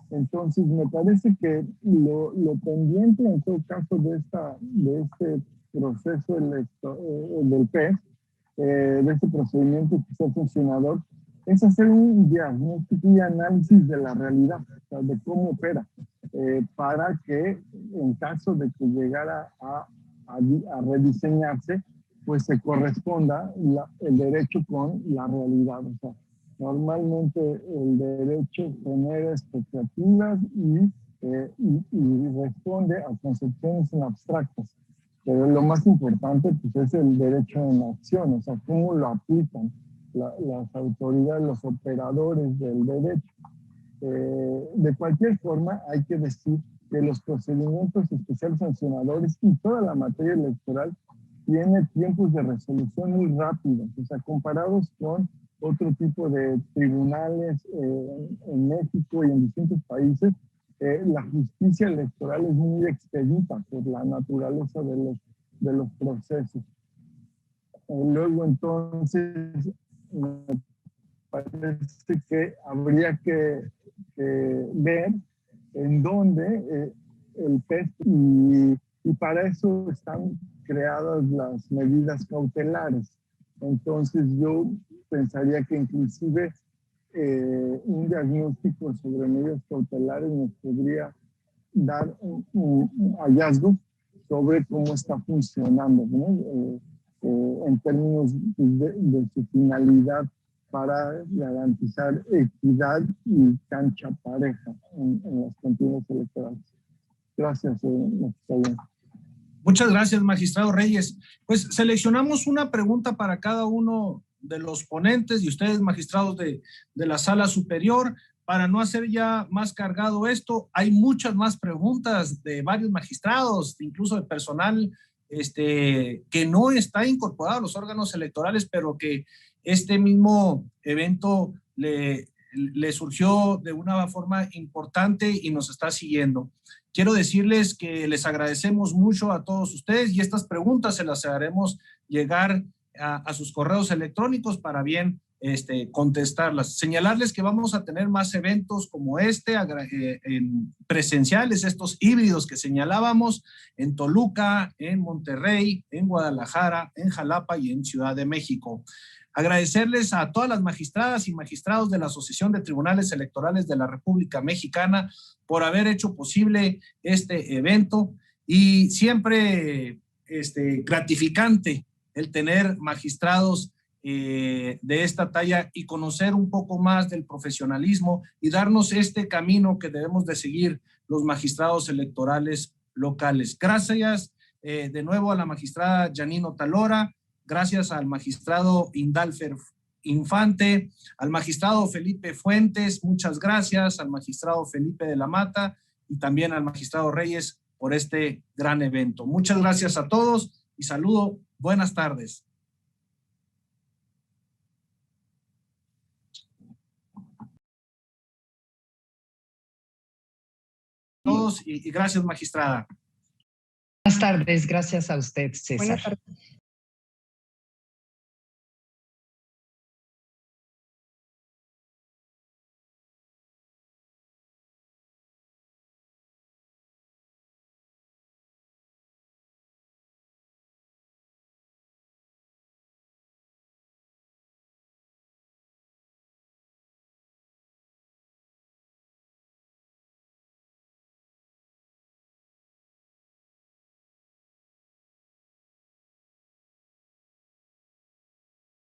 Entonces, me parece que lo pendiente en todo caso de este proceso del PES, de este procedimiento especial sancionador, es hacer un diagnóstico y análisis de la realidad, o sea, de cómo opera, para que en caso de que llegara a rediseñarse, pues se corresponda el derecho con la realidad. O sea, normalmente el derecho genera expectativas y responde a concepciones abstractas. Pero lo más importante pues, es el derecho en acción, o sea, cómo lo aplican las autoridades, los operadores del derecho. De cualquier forma, hay que decir que los procedimientos especiales sancionadores y toda la materia electoral tiene tiempos de resolución muy rápidos, o sea, comparados con otro tipo de tribunales en México y en distintos países, la justicia electoral es muy expedita por la naturaleza de los procesos. Luego entonces me parece que habría que ver en dónde el PES y para eso están creadas las medidas cautelares. Entonces yo pensaría que inclusive un diagnóstico sobre medidas cautelares nos podría dar un hallazgo sobre cómo está funcionando, ¿no? En términos de su finalidad para garantizar equidad y cancha pareja en las contiendas electorales. Gracias, magistrado. Muchas gracias, magistrado Reyes. Pues seleccionamos una pregunta para cada uno de los ponentes y ustedes, magistrados de la sala superior, para no hacer ya más cargado esto. Hay muchas más preguntas de varios magistrados, incluso de personal que no está incorporado a los órganos electorales, pero que este mismo evento le surgió de una forma importante y nos está siguiendo. Quiero decirles que les agradecemos mucho a todos ustedes y estas preguntas se las haremos llegar a sus correos electrónicos para bien contestarlas. Señalarles que vamos a tener más eventos como presenciales, estos híbridos que señalábamos en Toluca, en Monterrey, en Guadalajara, en Jalapa y en Ciudad de México. Agradecerles a todas las magistradas y magistrados de la Asociación de Tribunales Electorales de la República Mexicana por haber hecho posible este evento y siempre gratificante el tener magistrados de esta talla y conocer un poco más del profesionalismo y darnos este camino que debemos de seguir los magistrados electorales locales. Gracias de nuevo a la magistrada Janine Otalora, gracias al magistrado Indalfer Infante, al magistrado Felipe Fuentes, muchas gracias, al magistrado Felipe de la Mata y también al magistrado Reyes por este gran evento. Muchas gracias a todos y saludo, buenas tardes. Todos y gracias, magistrada. Buenas tardes, gracias a usted, César. Buenas tardes.